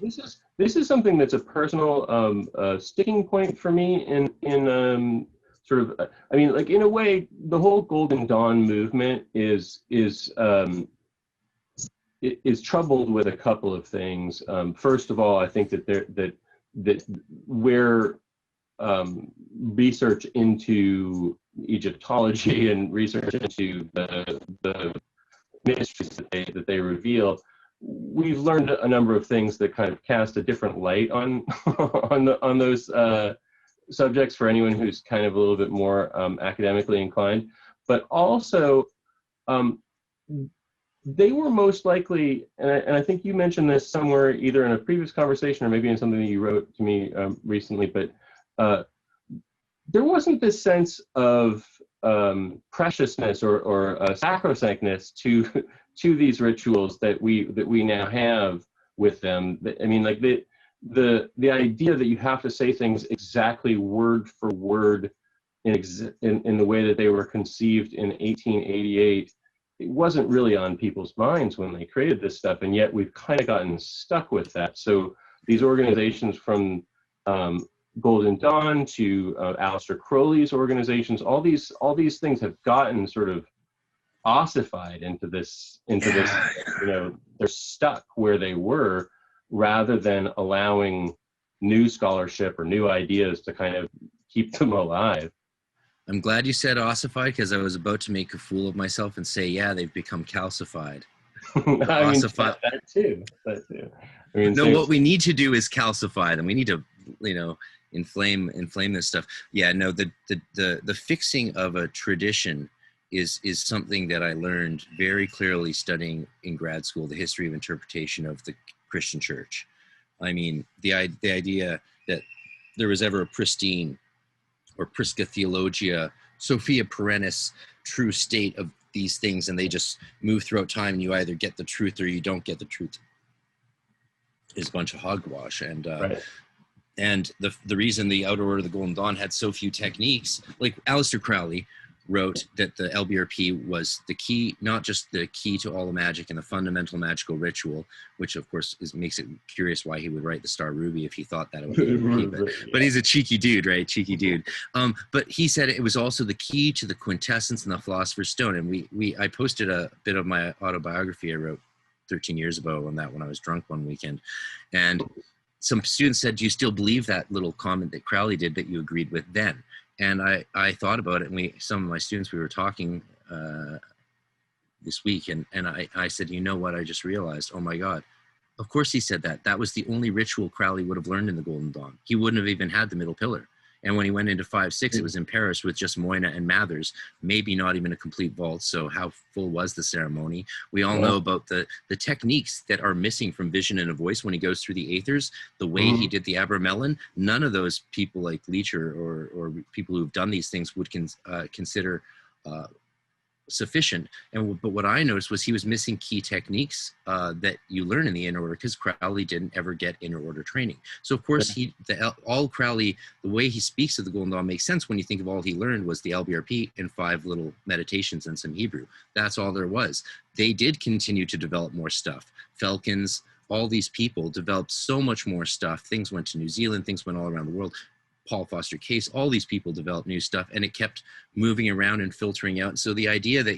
This is something that's a personal sticking point for me in sort of, I mean, like in a way, the whole Golden Dawn movement is troubled with a couple of things. First of all, I think that where research into Egyptology and research into the mysteries that they reveal, we've learned a number of things that kind of cast a different light on on those subjects for anyone who's kind of a little bit more academically inclined. But also, they were most likely, and I think you mentioned this somewhere, either in a previous conversation or maybe in something that you wrote to me recently, but there wasn't this sense of preciousness or sacrosanctness to these rituals that we now have with them. I mean, like the idea that you have to say things exactly word for word in the way that they were conceived in 1888, it wasn't really on people's minds when they created this stuff, and yet we've kind of gotten stuck with that. So these organizations, from Golden Dawn to Aleister Crowley's organizations, all these things have gotten sort of ossified into this, they're stuck where they were, rather than allowing new scholarship or new ideas to kind of keep them alive. I'm glad you said ossified, because I was about to make a fool of myself and say, yeah, they've become calcified. Ossified. That too. I mean, no, what we need to do is calcify them. We need to, inflame this stuff. Yeah, no, the fixing of a tradition is something that I learned very clearly studying in grad school, the history of interpretation of the Christian church. I mean, the idea that there was ever a pristine or Prisca Theologia, Sophia Perennis, true state of these things, and they just move throughout time, and you either get the truth or you don't get the truth, is a bunch of hogwash. And right. And the reason the Outer Order of the Golden Dawn had so few techniques, like Aleister Crowley wrote that the LBRP was the key, not just the key to all the magic and the fundamental magical ritual, which of course makes it curious why he would write the Star Ruby if he thought that it would be, but he's a cheeky dude, right? Cheeky dude. But he said it was also the key to the quintessence and the Philosopher's Stone. And I posted a bit of my autobiography I wrote 13 years ago on that when I was drunk one weekend. And some students said, do you still believe that little comment that Crowley did that you agreed with then? And I thought about it, and some of my students, we were talking this week, and I said, you know what, I just realized, oh my God, of course he said that. That was the only ritual Crowley would have learned in the Golden Dawn. He wouldn't have even had the middle pillar. And when he went into 5-6, it was in Paris with just Moina and Mathers, maybe not even a complete vault. So how full was the ceremony? We all know about the techniques that are missing from Vision and a Voice when he goes through the Aethers, the way he did the Abramelin. None of those people like Leecher or people who've done these things would consider sufficient. But what I noticed was he was missing key techniques that you learn in the inner order, because Crowley didn't ever get inner order training. So of course all Crowley, the way he speaks of the Golden Dawn makes sense when you think of all he learned was the LBRP and 5 little meditations and some Hebrew. That's all there was. They did continue to develop more stuff. Felkins, all these people developed so much more stuff. Things went to New Zealand, things went all around the world. Paul Foster Case, all these people developed new stuff, and it kept moving around and filtering out. So the idea that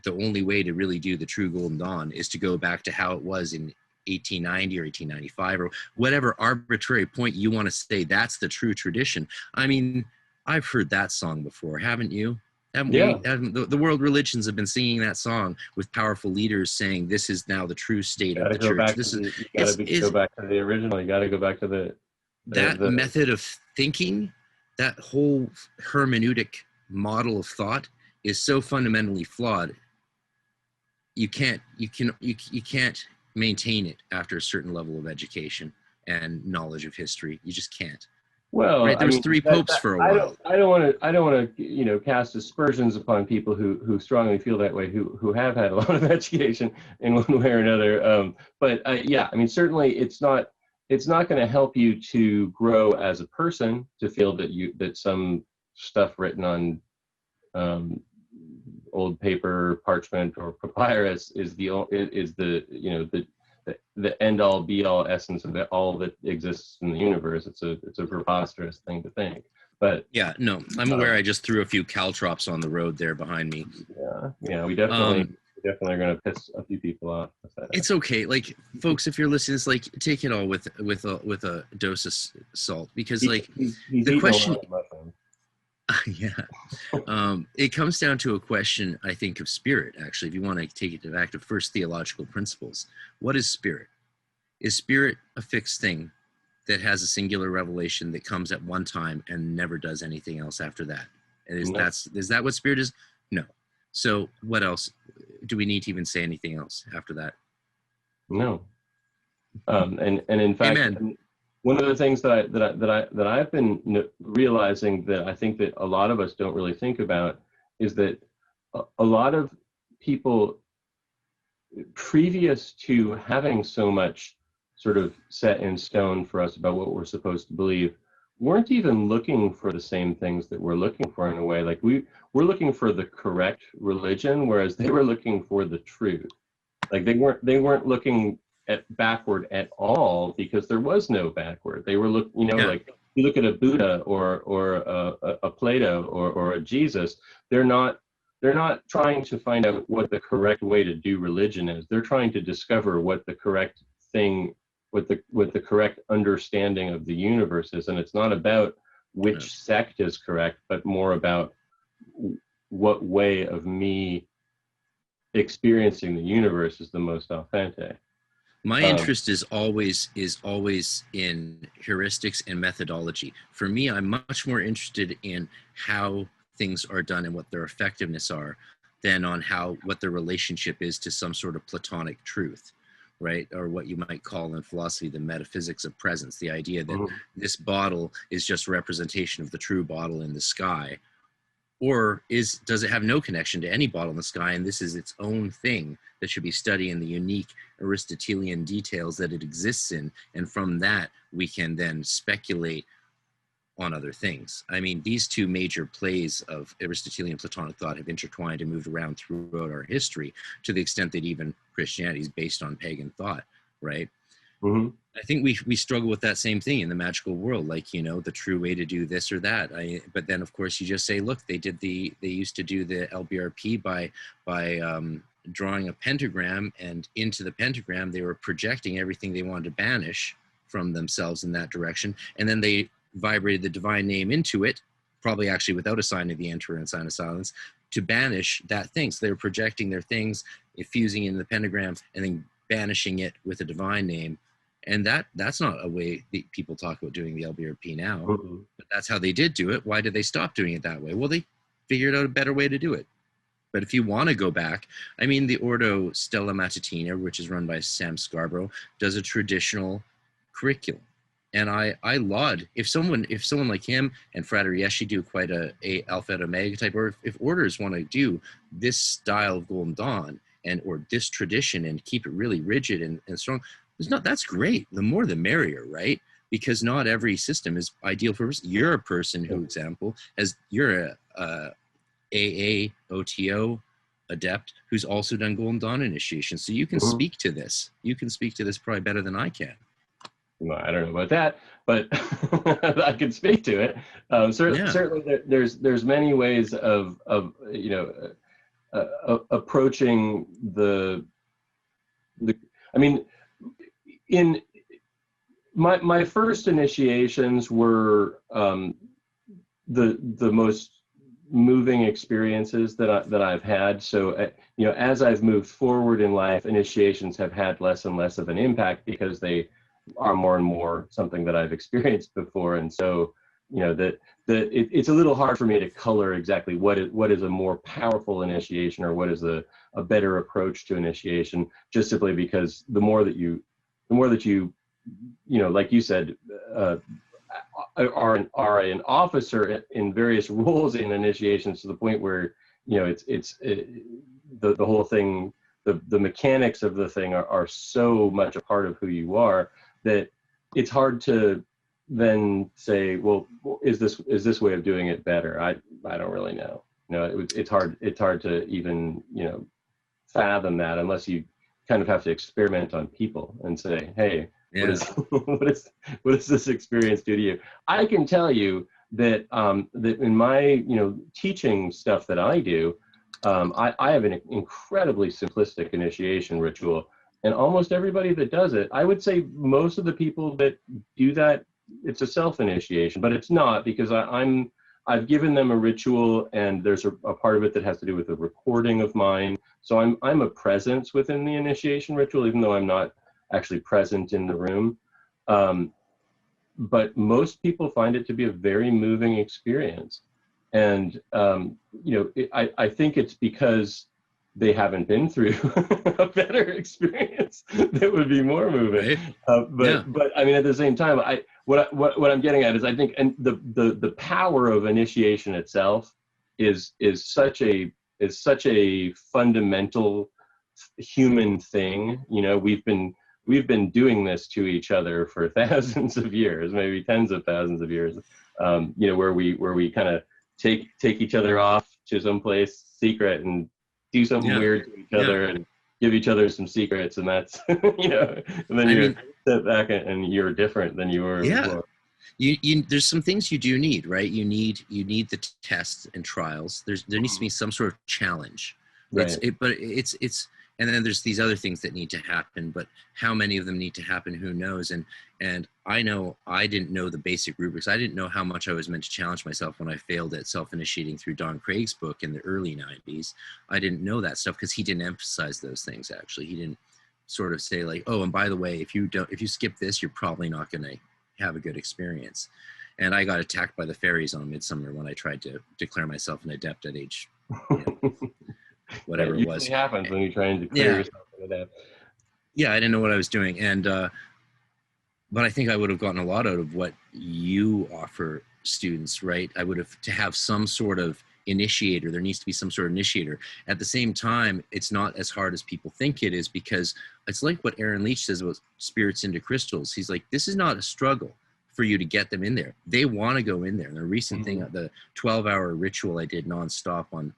the only way to really do the true Golden Dawn is to go back to how it was in 1890 or 1895 or whatever arbitrary point you want to say that's the true tradition. I mean, I've heard that song before, haven't you? Haven't we? The world religions have been singing that song with powerful leaders saying this is now the true state of the church. Go back to the original. You got to go back to the method of thinking, that whole hermeneutic model of thought is so fundamentally flawed. You can't maintain it after a certain level of education and knowledge of history. You just can't. Well, right? There was three popes for a while. I don't want to, cast aspersions upon people who strongly feel that way, who have had a lot of education in one way or another. But yeah, I mean, certainly it's not going to help you to grow as a person to feel that some stuff written on old paper, parchment, or papyrus is the end all be all essence of all that exists in the universe. It's a preposterous thing to think. But yeah, no, I'm aware. I just threw a few caltrops on the road there behind me. Yeah, we definitely are going to piss a few people off. It's okay, like, folks, if you're listening, it's like, take it all with a dose of salt, because like the question. Yeah, it comes down to a question, I think, of spirit. Actually, if you want to take it back to first theological principles, what is spirit? Is spirit a fixed thing that has a singular revelation that comes at one time and never does anything else after that? And is that what spirit is? No. So what else? Do we need to even say anything else after that? No. And in fact. Amen. One of the things that I've been realizing that I think that a lot of us don't really think about is that a lot of people, previous to having so much sort of set in stone for us about what we're supposed to believe, weren't even looking for the same things that we're looking for in a way. Like we're looking for the correct religion, whereas they were looking for the truth. Like they weren't looking backward at all, because there was no backward. They were like you look at a Buddha or a Plato or a Jesus, they're not trying to find out what the correct way to do religion is. They're trying to discover what the correct thing, what the correct understanding of the universe is. And it's not about which sect is correct, but more about what way of me experiencing the universe is the most authentic. My interest is always in heuristics and methodology. For me, I'm much more interested in how things are done and what their effectiveness are than on what their relationship is to some sort of Platonic truth, right? Or what you might call in philosophy the metaphysics of presence, the idea that this bottle is just a representation of the true bottle in the sky. Or does it have no connection to any bottle in the sky, and this is its own thing that should be studying the unique Aristotelian details that it exists in, and from that we can then speculate on other things. I mean, these two major plays of Aristotelian Platonic thought have intertwined and moved around throughout our history, to the extent that even Christianity is based on pagan thought, right? Mm-hmm. I think we struggle with that same thing in the magical world, like, the true way to do this or that. But then, of course, you just say, look, they used to do the LBRP by drawing a pentagram, and into the pentagram they were projecting everything they wanted to banish from themselves in that direction, and then they vibrated the divine name into it, probably actually without a sign of the enter and sign of silence, to banish that thing. So they were projecting their things, fusing in the pentagram, and then banishing it with a divine name. And that's not a way that people talk about doing the LBRP now, but that's how they did do it. Why did they stop doing it that way? Well, they figured out a better way to do it. But if you want to go back, I mean, the Ordo Stella Matutina, which is run by Sam Scarborough, does a traditional curriculum. And I laud, if someone like him and Frater RC do quite a Alpha and Omega type, or if orders want to do this style of Golden Dawn or this tradition and keep it really rigid and strong, that's great. The more the merrier, right? Because not every system is ideal for us. You're a person who, example, you're a AA, OTO, Adept, who's also done Golden Dawn initiation. So you can speak to this. You can speak to this probably better than I can. Well, I don't know about that, but I can speak to it. Certainly, there's many ways of approaching the. I mean, in my first initiations were the most moving experiences that I've had. So you know, as I've moved forward in life, initiations have had less and less of an impact because they are more and more something that I've experienced before. And so, you know, it's a little hard for me to color exactly what is a more powerful initiation or what is a better approach to initiation, just simply because the more that you know, like you said, are an officer in various roles in initiations, to the point where, you know, the whole thing, the mechanics of the thing are so much a part of who you are, that it's hard to then say, well, is this way of doing it better? I don't really know. You know, it's hard to even, you know, fathom that, unless you kind of have to experiment on people and say, hey, Yeah. what does this experience do to you? I can tell you that that in my, you know, teaching stuff that I do, I have an incredibly simplistic initiation ritual, and almost everybody that does it, I would say most of the people that do that, it's a self-initiation, but it's not, because I've given them a ritual, and there's a part of it that has to do with a recording of mine. So I'm a presence within the initiation ritual, even though I'm not actually present in the room. But most people find it to be a very moving experience. And, you know, I think it's because they haven't been through a better experience that would be more moving. Right. But I mean, at the same time, what I'm getting at is, I think, and the power of initiation itself is such a fundamental human thing. You know, we've been doing this to each other for thousands of years, maybe tens of thousands of years. You know, where we kind of take each other off to some place secret and do something weird to each other and give each other some secrets, and that's you know, and then you step back and you're different than you were before. There's some things you do need, right? You need the tests and trials. There needs to be some sort of challenge. Right. It's and then there's these other things that need to happen, but how many of them need to happen, who knows? And I know I didn't know the basic rubrics. I didn't know how much I was meant to challenge myself when I failed at self-initiating through Don Craig's book in the early 90s. I didn't know that stuff because he didn't emphasize those things, actually. He didn't sort of say like, oh, and by the way, if you skip this, you're probably not going to have a good experience. And I got attacked by the fairies on Midsummer when I tried to declare myself an adept at age, you know, whatever it was. It happens when you're trying to declare yourself an adept. Yeah, I didn't know what I was doing. And but I think I would have gotten a lot out of what you offer students, right? I would have to have some sort of initiator. There needs to be some sort of initiator. At the same time, it's not as hard as people think it is, because it's like what Aaron Leach says about spirits into crystals. He's like, this is not a struggle for you to get them in there. They want to go in there. And the recent thing, the 12-hour ritual I did nonstop on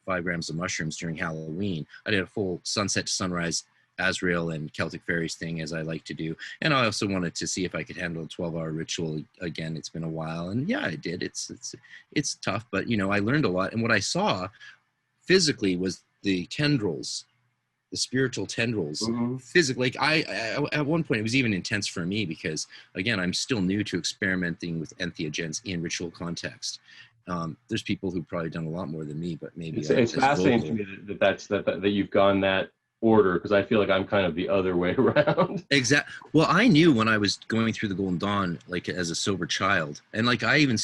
5 grams of mushrooms during Halloween. I did a full sunset to sunrise Azrael and Celtic fairies thing, as I like to do. And I also wanted to see if I could handle a 12-hour ritual again. It's been a while, and yeah, I did. It's tough, but you know, I learned a lot. And what I saw physically was the tendrils, the spiritual tendrils. Physically, like I at one point it was even intense for me, because again, I'm still new to experimenting with entheogens in ritual context. There's people who've probably done a lot more than me, but maybe it's fascinating to me that you've gone that order, because I feel like I'm kind of the other way around. Exactly. Well, I knew when I was going through the Golden Dawn, like as a sober child, and like I even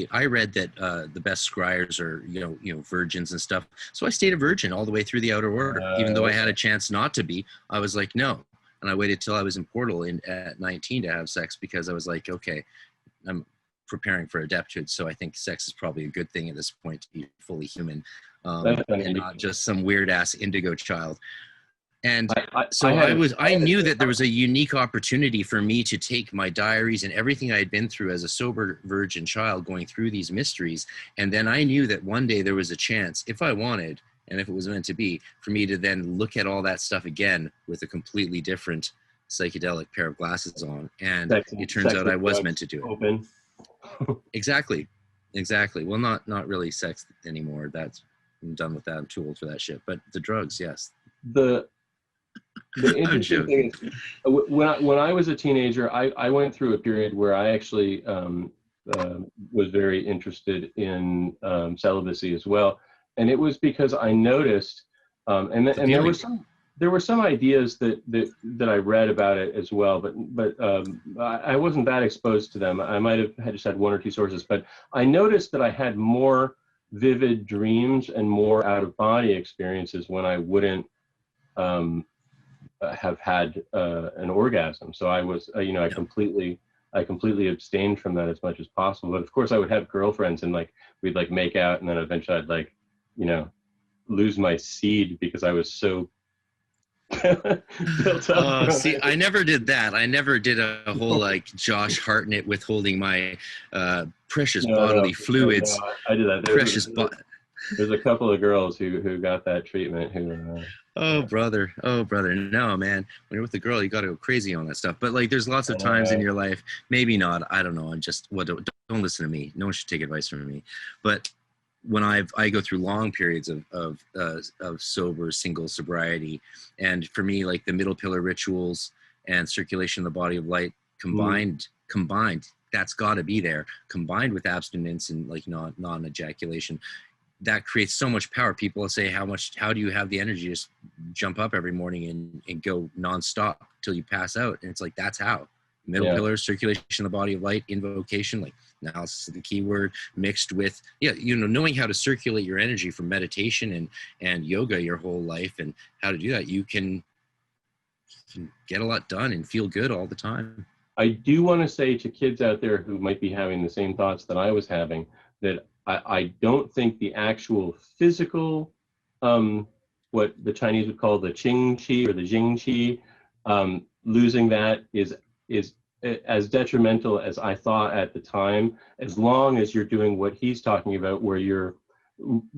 I read that the best scryers are you know virgins and stuff. So I stayed a virgin all the way through the Outer Order, even though I had a chance not to be. I was like, no, and I waited till I was in Portal at 19 to have sex, because I was like, okay, I'm preparing for Adepthood, so I think sex is probably a good thing at this point to be fully human, and not just some weird ass indigo child. And I knew that there was a unique opportunity for me to take my diaries and everything I had been through as a sober virgin child, going through these mysteries. And then I knew that one day there was a chance, if I wanted, and if it was meant to be, for me to then look at all that stuff again with a completely different psychedelic pair of glasses on. And it turns out I was meant to do it. Open. Exactly. Well, not really sex anymore. I'm done with that. I'm too old for that shit. But the drugs, yes. The I'm interesting thing joking. is, when I was a teenager, I went through a period where I actually was very interested in celibacy as well, and it was because I noticed, It's and appealing. there were some ideas that I read about it as well, but I wasn't that exposed to them. I might have just had one or two sources, but I noticed that I had more vivid dreams and more out of body experiences when I wouldn't have had an orgasm. So I was, I completely abstained from that as much as possible. But of course, I would have girlfriends, and like we'd like make out, and then eventually I'd like, lose my seed because I was so built up. See, I never did that. I never did a whole like Josh Hartnett withholding my precious bodily fluids. No, I did that. Precious There's a couple of girls who got that treatment. Oh brother, no man. When you're with a girl, you got to go crazy on that stuff. But like, there's lots of times in your life, maybe not. I don't know. I'm just don't listen to me. No one should take advice from me. But when I go through long periods of sober single sobriety, and for me, like the middle pillar rituals and circulation of the body of light combined, that's got to be there. Combined with abstinence and like non-ejaculation. That creates so much power. People say, how do you have the energy to just jump up every morning and go nonstop till you pass out? And it's like, that's how. Middle pillar, circulation of the body of light, invocation, like analysis of the keyword, mixed with, knowing how to circulate your energy from meditation and yoga your whole life, and how to do that. You can get a lot done and feel good all the time. I do want to say to kids out there who might be having the same thoughts that I was having, that I don't think the actual physical, what the Chinese would call the qing qi or the jing qi, losing that is as detrimental as I thought at the time, as long as you're doing what he's talking about, where you're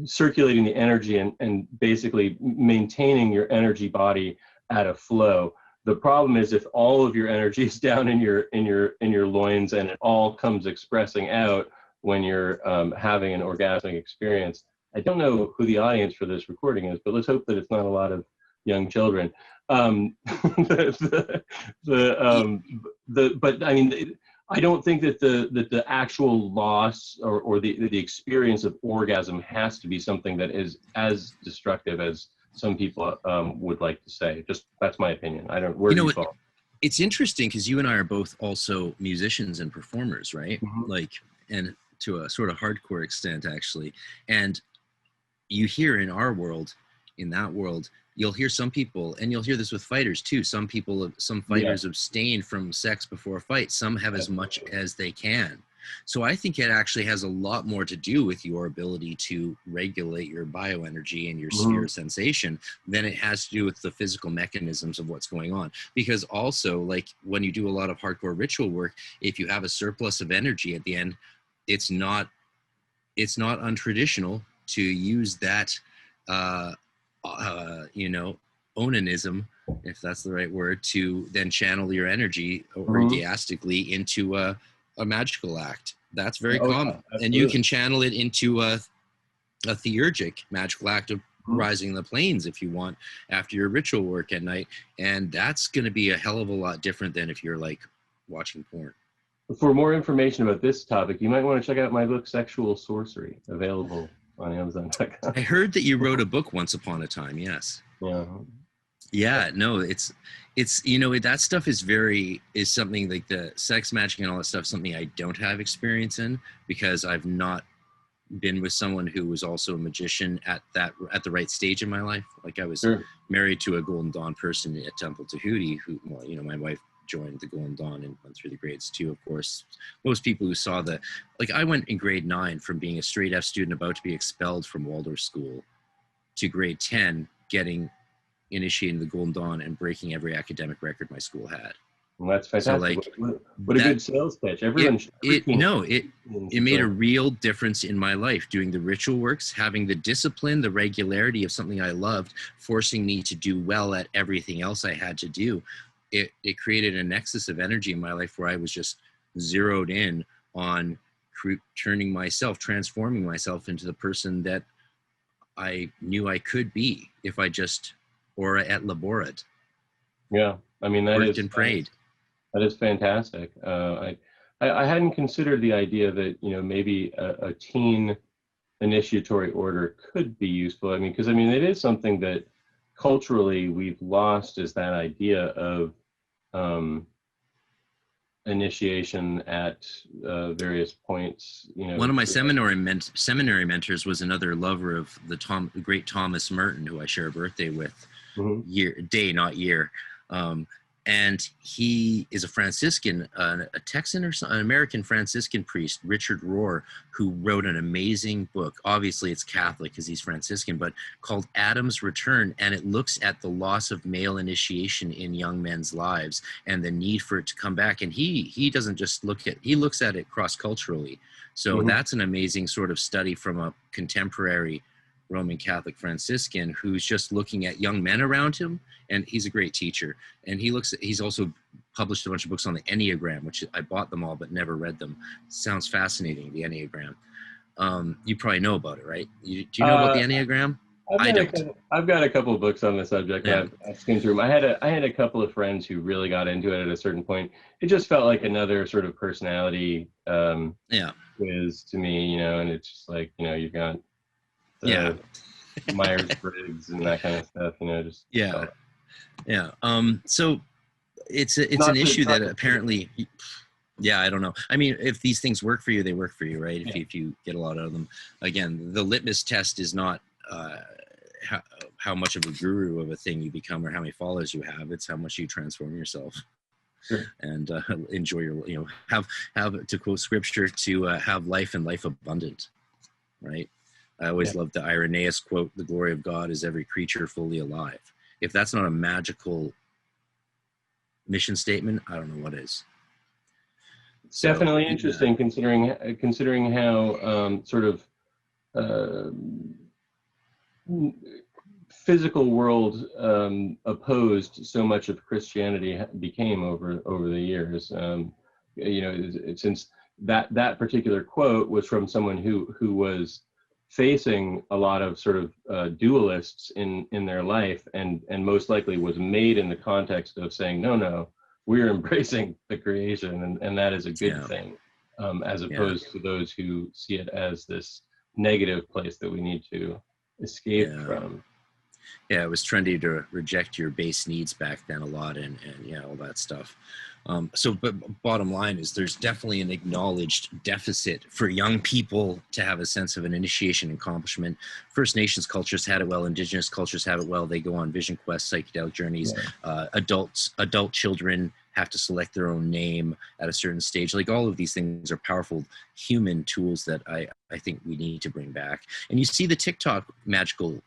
circulating the energy and basically maintaining your energy body at a flow. The problem is if all of your energy is down in your loins and it all comes expressing out when you're having an orgasmic experience. I don't know who the audience for this recording is, but let's hope that it's not a lot of young children. But I mean, I don't think that the actual loss or the experience of orgasm has to be something that is as destructive as some people would like to say. Just that's my opinion. I don't. Where do you fall? It's interesting because you and I are both also musicians and performers, right? Mm-hmm. Like, and to a sort of hardcore extent, actually. And you hear in our world, in that world, you'll hear some people, and you'll hear this with fighters too. Some fighters abstain from sex before a fight. Some have as much as they can. So I think it actually has a lot more to do with your ability to regulate your bioenergy and your sphere sensation than it has to do with the physical mechanisms of what's going on. Because also, like when you do a lot of hardcore ritual work, if you have a surplus of energy at the end, it's not untraditional to use that, onanism, if that's the right word, to then channel your energy orgiastically into a magical act. That's very common. And you can channel it into a theurgic magical act of rising the planes if you want after your ritual work at night. And that's going to be a hell of a lot different than if you're like watching porn. For more information about this topic, you might want to check out my book, Sexual Sorcery, available on Amazon.com. I heard that you wrote a book once upon a time. Yes. Yeah. Yeah, no, it's that stuff is something like the sex magic and all that stuff, something I don't have experience in because I've not been with someone who was also a magician at the right stage in my life. Like I was married to a Golden Dawn person at Temple Tahuti who, my wife joined the Golden Dawn and went through the grades too, of course. Most people who saw I went in grade 9 from being a straight F student about to be expelled from Waldorf school to grade 10, getting initiating the Golden Dawn and breaking every academic record my school had. Well, that's fantastic. So what a good sales pitch. It made a real difference in my life, doing the ritual works, having the discipline, the regularity of something I loved, forcing me to do well at everything else I had to do. It created a nexus of energy in my life where I was just zeroed in on transforming myself into the person that I knew I could be if I just aura et laborat. Yeah, I mean Worked and prayed. that is fantastic. I hadn't considered the idea that, you know, maybe a teen initiatory order could be useful. I mean, because I mean, it is something that culturally we've lost, is that idea of initiation at various points. You know, One of my seminary mentors was another lover of the great Thomas Merton, who I share a birthday with, day, not year. And he is a Franciscan, a Texan or an American Franciscan priest, Richard Rohr, who wrote an amazing book. Obviously, it's Catholic because he's Franciscan, but called Adam's Return. And it looks at the loss of male initiation in young men's lives and the need for it to come back. And he doesn't just he looks at it cross-culturally. So that's an amazing sort of study from a contemporary Roman Catholic Franciscan who's just looking at young men around him, and he's a great teacher. And he's also published a bunch of books on the Enneagram, which I bought them all but never read them. Sounds fascinating, the Enneagram. You probably know about it, right? Do you know about the Enneagram? I've got a couple of books on the subject. Yeah. I've skimmed through them. I had a couple of friends who really got into it at a certain point. It just felt like another sort of personality quiz to me, you know, and it's just like, you know, you've got Myers-Briggs and that kind of stuff, you know, just so it's an issue that apparently, I don't know. I mean, if these things work for you, they work for you, right? If you get a lot out of them. Again, the litmus test is not how much of a guru of a thing you become or how many followers you have. It's how much you transform yourself. Sure. And enjoy your, you know, have to quote scripture, to have life and life abundant, right? I always love the Irenaeus quote, "The glory of God is every creature fully alive." If that's not a magical mission statement, I don't know what is. It's definitely interesting, considering how sort of physical world opposed so much of Christianity became over the years. You know, since that particular quote was from someone who was facing a lot of sort of dualists in their life, and most likely was made in the context of saying, no, we're embracing the creation, and that is a good thing, as opposed to those who see it as this negative place that we need to escape from. Yeah, it was trendy to reject your base needs back then a lot, and all that stuff. But bottom line is, there's definitely an acknowledged deficit for young people to have a sense of an initiation accomplishment. First Nations cultures had it well. Indigenous cultures have it well. They go on vision quests, psychedelic journeys. Adult children have to select their own name at a certain stage. Like, all of these things are powerful human tools that I think we need to bring back. And you see the TikTok magical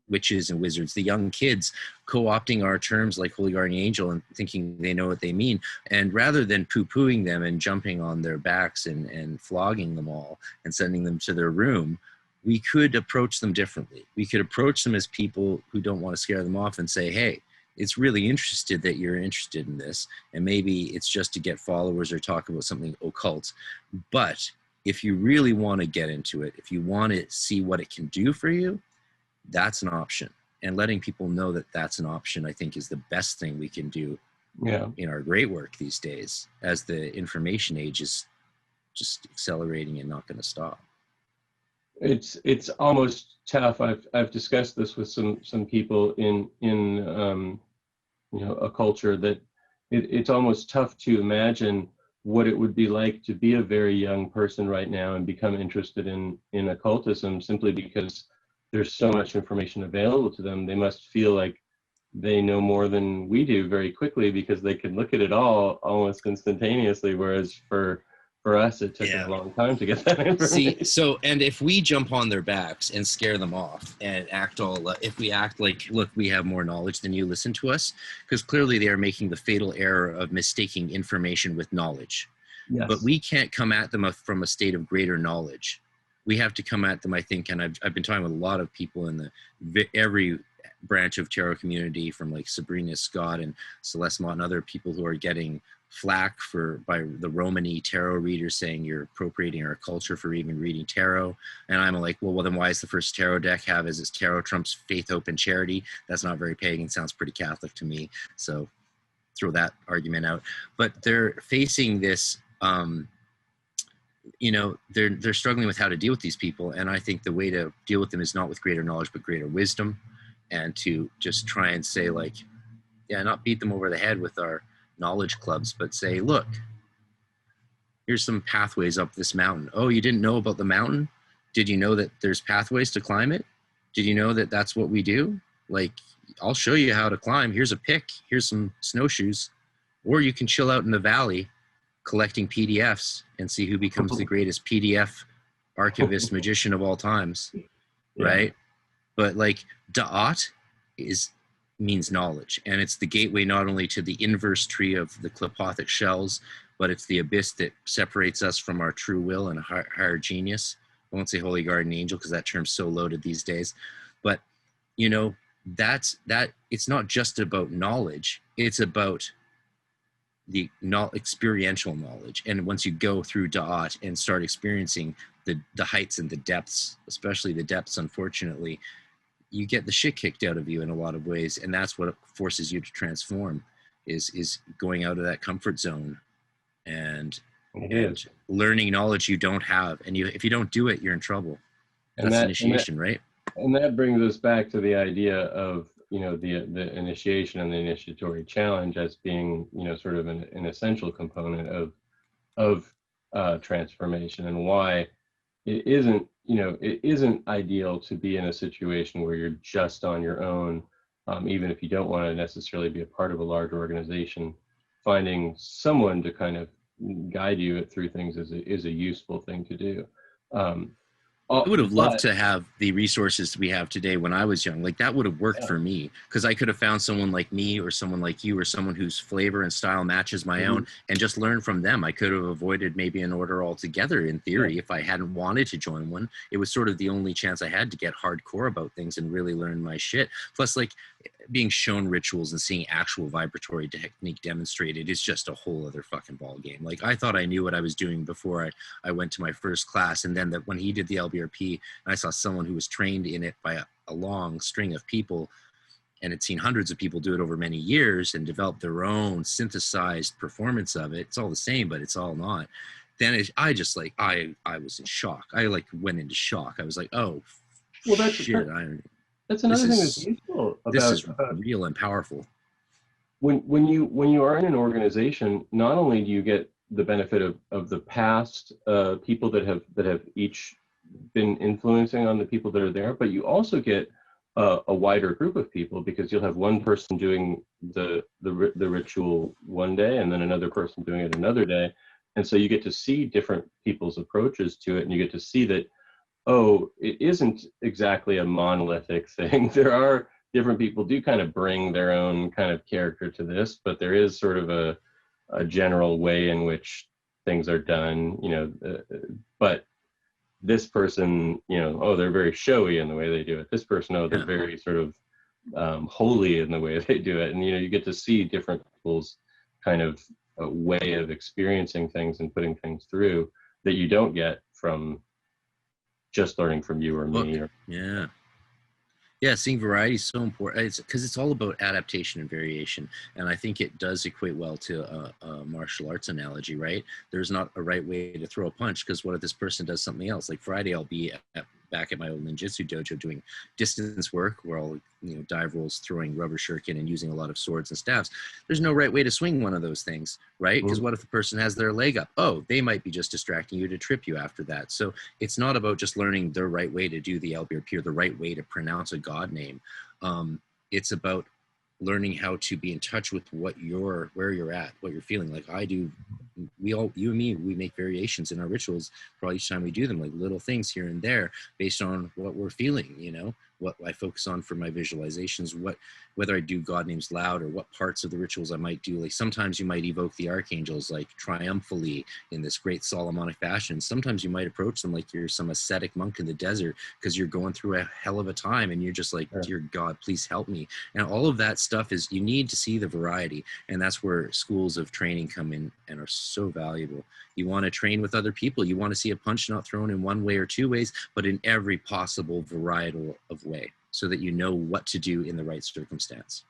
witches and wizards, the young kids, co-opting our terms like holy guardian angel and thinking they know what they mean. And rather than poo-pooing them and jumping on their backs and flogging them all and sending them to their room, we could approach them differently. We could approach them as people who don't want to scare them off and say, hey, it's really interested that you're interested in this. And maybe it's just to get followers or talk about something occult. But if you really want to get into it, if you want to see what it can do for you, that's an option. And letting people know that that's an option, I think, is the best thing we can do in our great work these days, as the information age is just accelerating and not going to stop. It's almost tough. I've discussed this with some people in a culture, that it's almost tough to imagine what it would be like to be a very young person right now and become interested in occultism, simply because there's so much information available to them. They must feel like they know more than we do very quickly, because they can look at it all almost instantaneously, whereas for us it took a long time to get that information. See, and if we jump on their backs and scare them off and if we act like, look, we have more knowledge than you, listen to us, because clearly they are making the fatal error of mistaking information with knowledge. Yes. But we can't come at them from a state of greater knowledge. We have to come at them, I think, and I've been talking with a lot of people in every branch of tarot community, from like Sabrina Scott and Celeste Mott and other people who are getting flack by the Romany tarot readers, saying you're appropriating our culture for even reading tarot. And I'm like, well, then why is the first tarot deck is its tarot trumps faith, hope, and charity? That's not very pagan. Sounds pretty Catholic to me. So throw that argument out. But they're facing this, you know, they're struggling with how to deal with these people. And I think the way to deal with them is not with greater knowledge, but greater wisdom, and to just try and say, like, yeah, not beat them over the head with our knowledge clubs, but say, look, here's some pathways up this mountain. Oh, you didn't know about the mountain? Did you know that there's pathways to climb it? Did you know that that's what we do? Like, I'll show you how to climb. Here's a pick. Here's some snowshoes. Or you can chill out in the valley collecting PDFs and see who becomes the greatest PDF archivist magician of all times, right? But like, Da'at means knowledge, and it's the gateway not only to the inverse tree of the Klipothic shells, but it's the abyss that separates us from our true will and higher genius. I won't say holy guardian angel because that term's so loaded these days, but you know, it's not just about knowledge, it's about the experiential knowledge. And once you go through Da'at and start experiencing the heights and the depths, especially the depths, unfortunately, you get the shit kicked out of you in a lot of ways. And that's what forces you to transform, is going out of that comfort zone and learning knowledge you don't have. And if you don't do it, you're in trouble. That's initiation, right? And that brings us back to the idea of, you know, the initiation and the initiatory challenge as being, you know, sort of an essential component of transformation, and why it isn't, you know, it isn't ideal to be in a situation where you're just on your own, even if you don't want to necessarily be a part of a large organization. Finding someone to kind of guide you through things is a useful thing to do. I would have loved to have the resources we have today when I was young. Like, that would have worked for me, because I could have found someone like me or someone like you or someone whose flavor and style matches my own and just learn from them. I could have avoided maybe an order altogether in theory if I hadn't wanted to join one. It was sort of the only chance I had to get hardcore about things and really learn my shit. Plus, like, being shown rituals and seeing actual vibratory technique demonstrated is just a whole other fucking ball game. Like, I thought I knew what I was doing before I went to my first class, and then when he did the LBRP and I saw someone who was trained in it by a long string of people and had seen hundreds of people do it over many years and developed their own synthesized performance of it. It's all the same, but it's all not. Then I just, like, I was in shock. I, like, went into shock. I was like, oh, well, shit. That's another thing that's useful about this is real and powerful. When you are in an organization, not only do you get the benefit of the past people that have each been influencing on the people that are there, but you also get a wider group of people, because you'll have one person doing the ritual one day and then another person doing it another day, and so you get to see different people's approaches to it, and you get to see that, oh, it isn't exactly a monolithic thing. There are different people do kind of bring their own kind of character to this, but there is sort of a general way in which things are done, you know, but this person, you know, oh, they're very showy in the way they do it. This person, oh, they're very sort of holy in the way they do it. And, you know, you get to see different people's kind of way of experiencing things and putting things through that you don't get from just learning from you or me. Seeing variety is so important. It's because it's all about adaptation and variation, and I think it does equate well to a martial arts analogy, right? There's not a right way to throw a punch, because what if this person does something else? Like Friday, I'll be back at my old ninjutsu dojo doing distance work, where I'll, you know, dive rolls, throwing rubber shuriken, and using a lot of swords and staffs. There's no right way to swing one of those things, right? Because what if the person has their leg up? Oh, they might be just distracting you to trip you after that. So it's not about just learning the right way to do the LBRP or the right way to pronounce a god name. It's about learning how to be in touch with where you're at, what you're feeling. Like I do, you and me, we make variations in our rituals for each time we do them, like little things here and there based on what we're feeling, you know, what I focus on for my visualizations, whether I do God names loud or what parts of the rituals I might do. Like sometimes you might evoke the archangels like triumphally in this great Solomonic fashion. Sometimes you might approach them like you're some ascetic monk in the desert because you're going through a hell of a time and you're just like, dear God, please help me. And all of that stuff is, you need to see the variety. And that's where schools of training come in and are so valuable. You want to train with other people. You want to see a punch not thrown in one way or two ways, but in every possible variety of way, so that you know what to do in the right circumstance.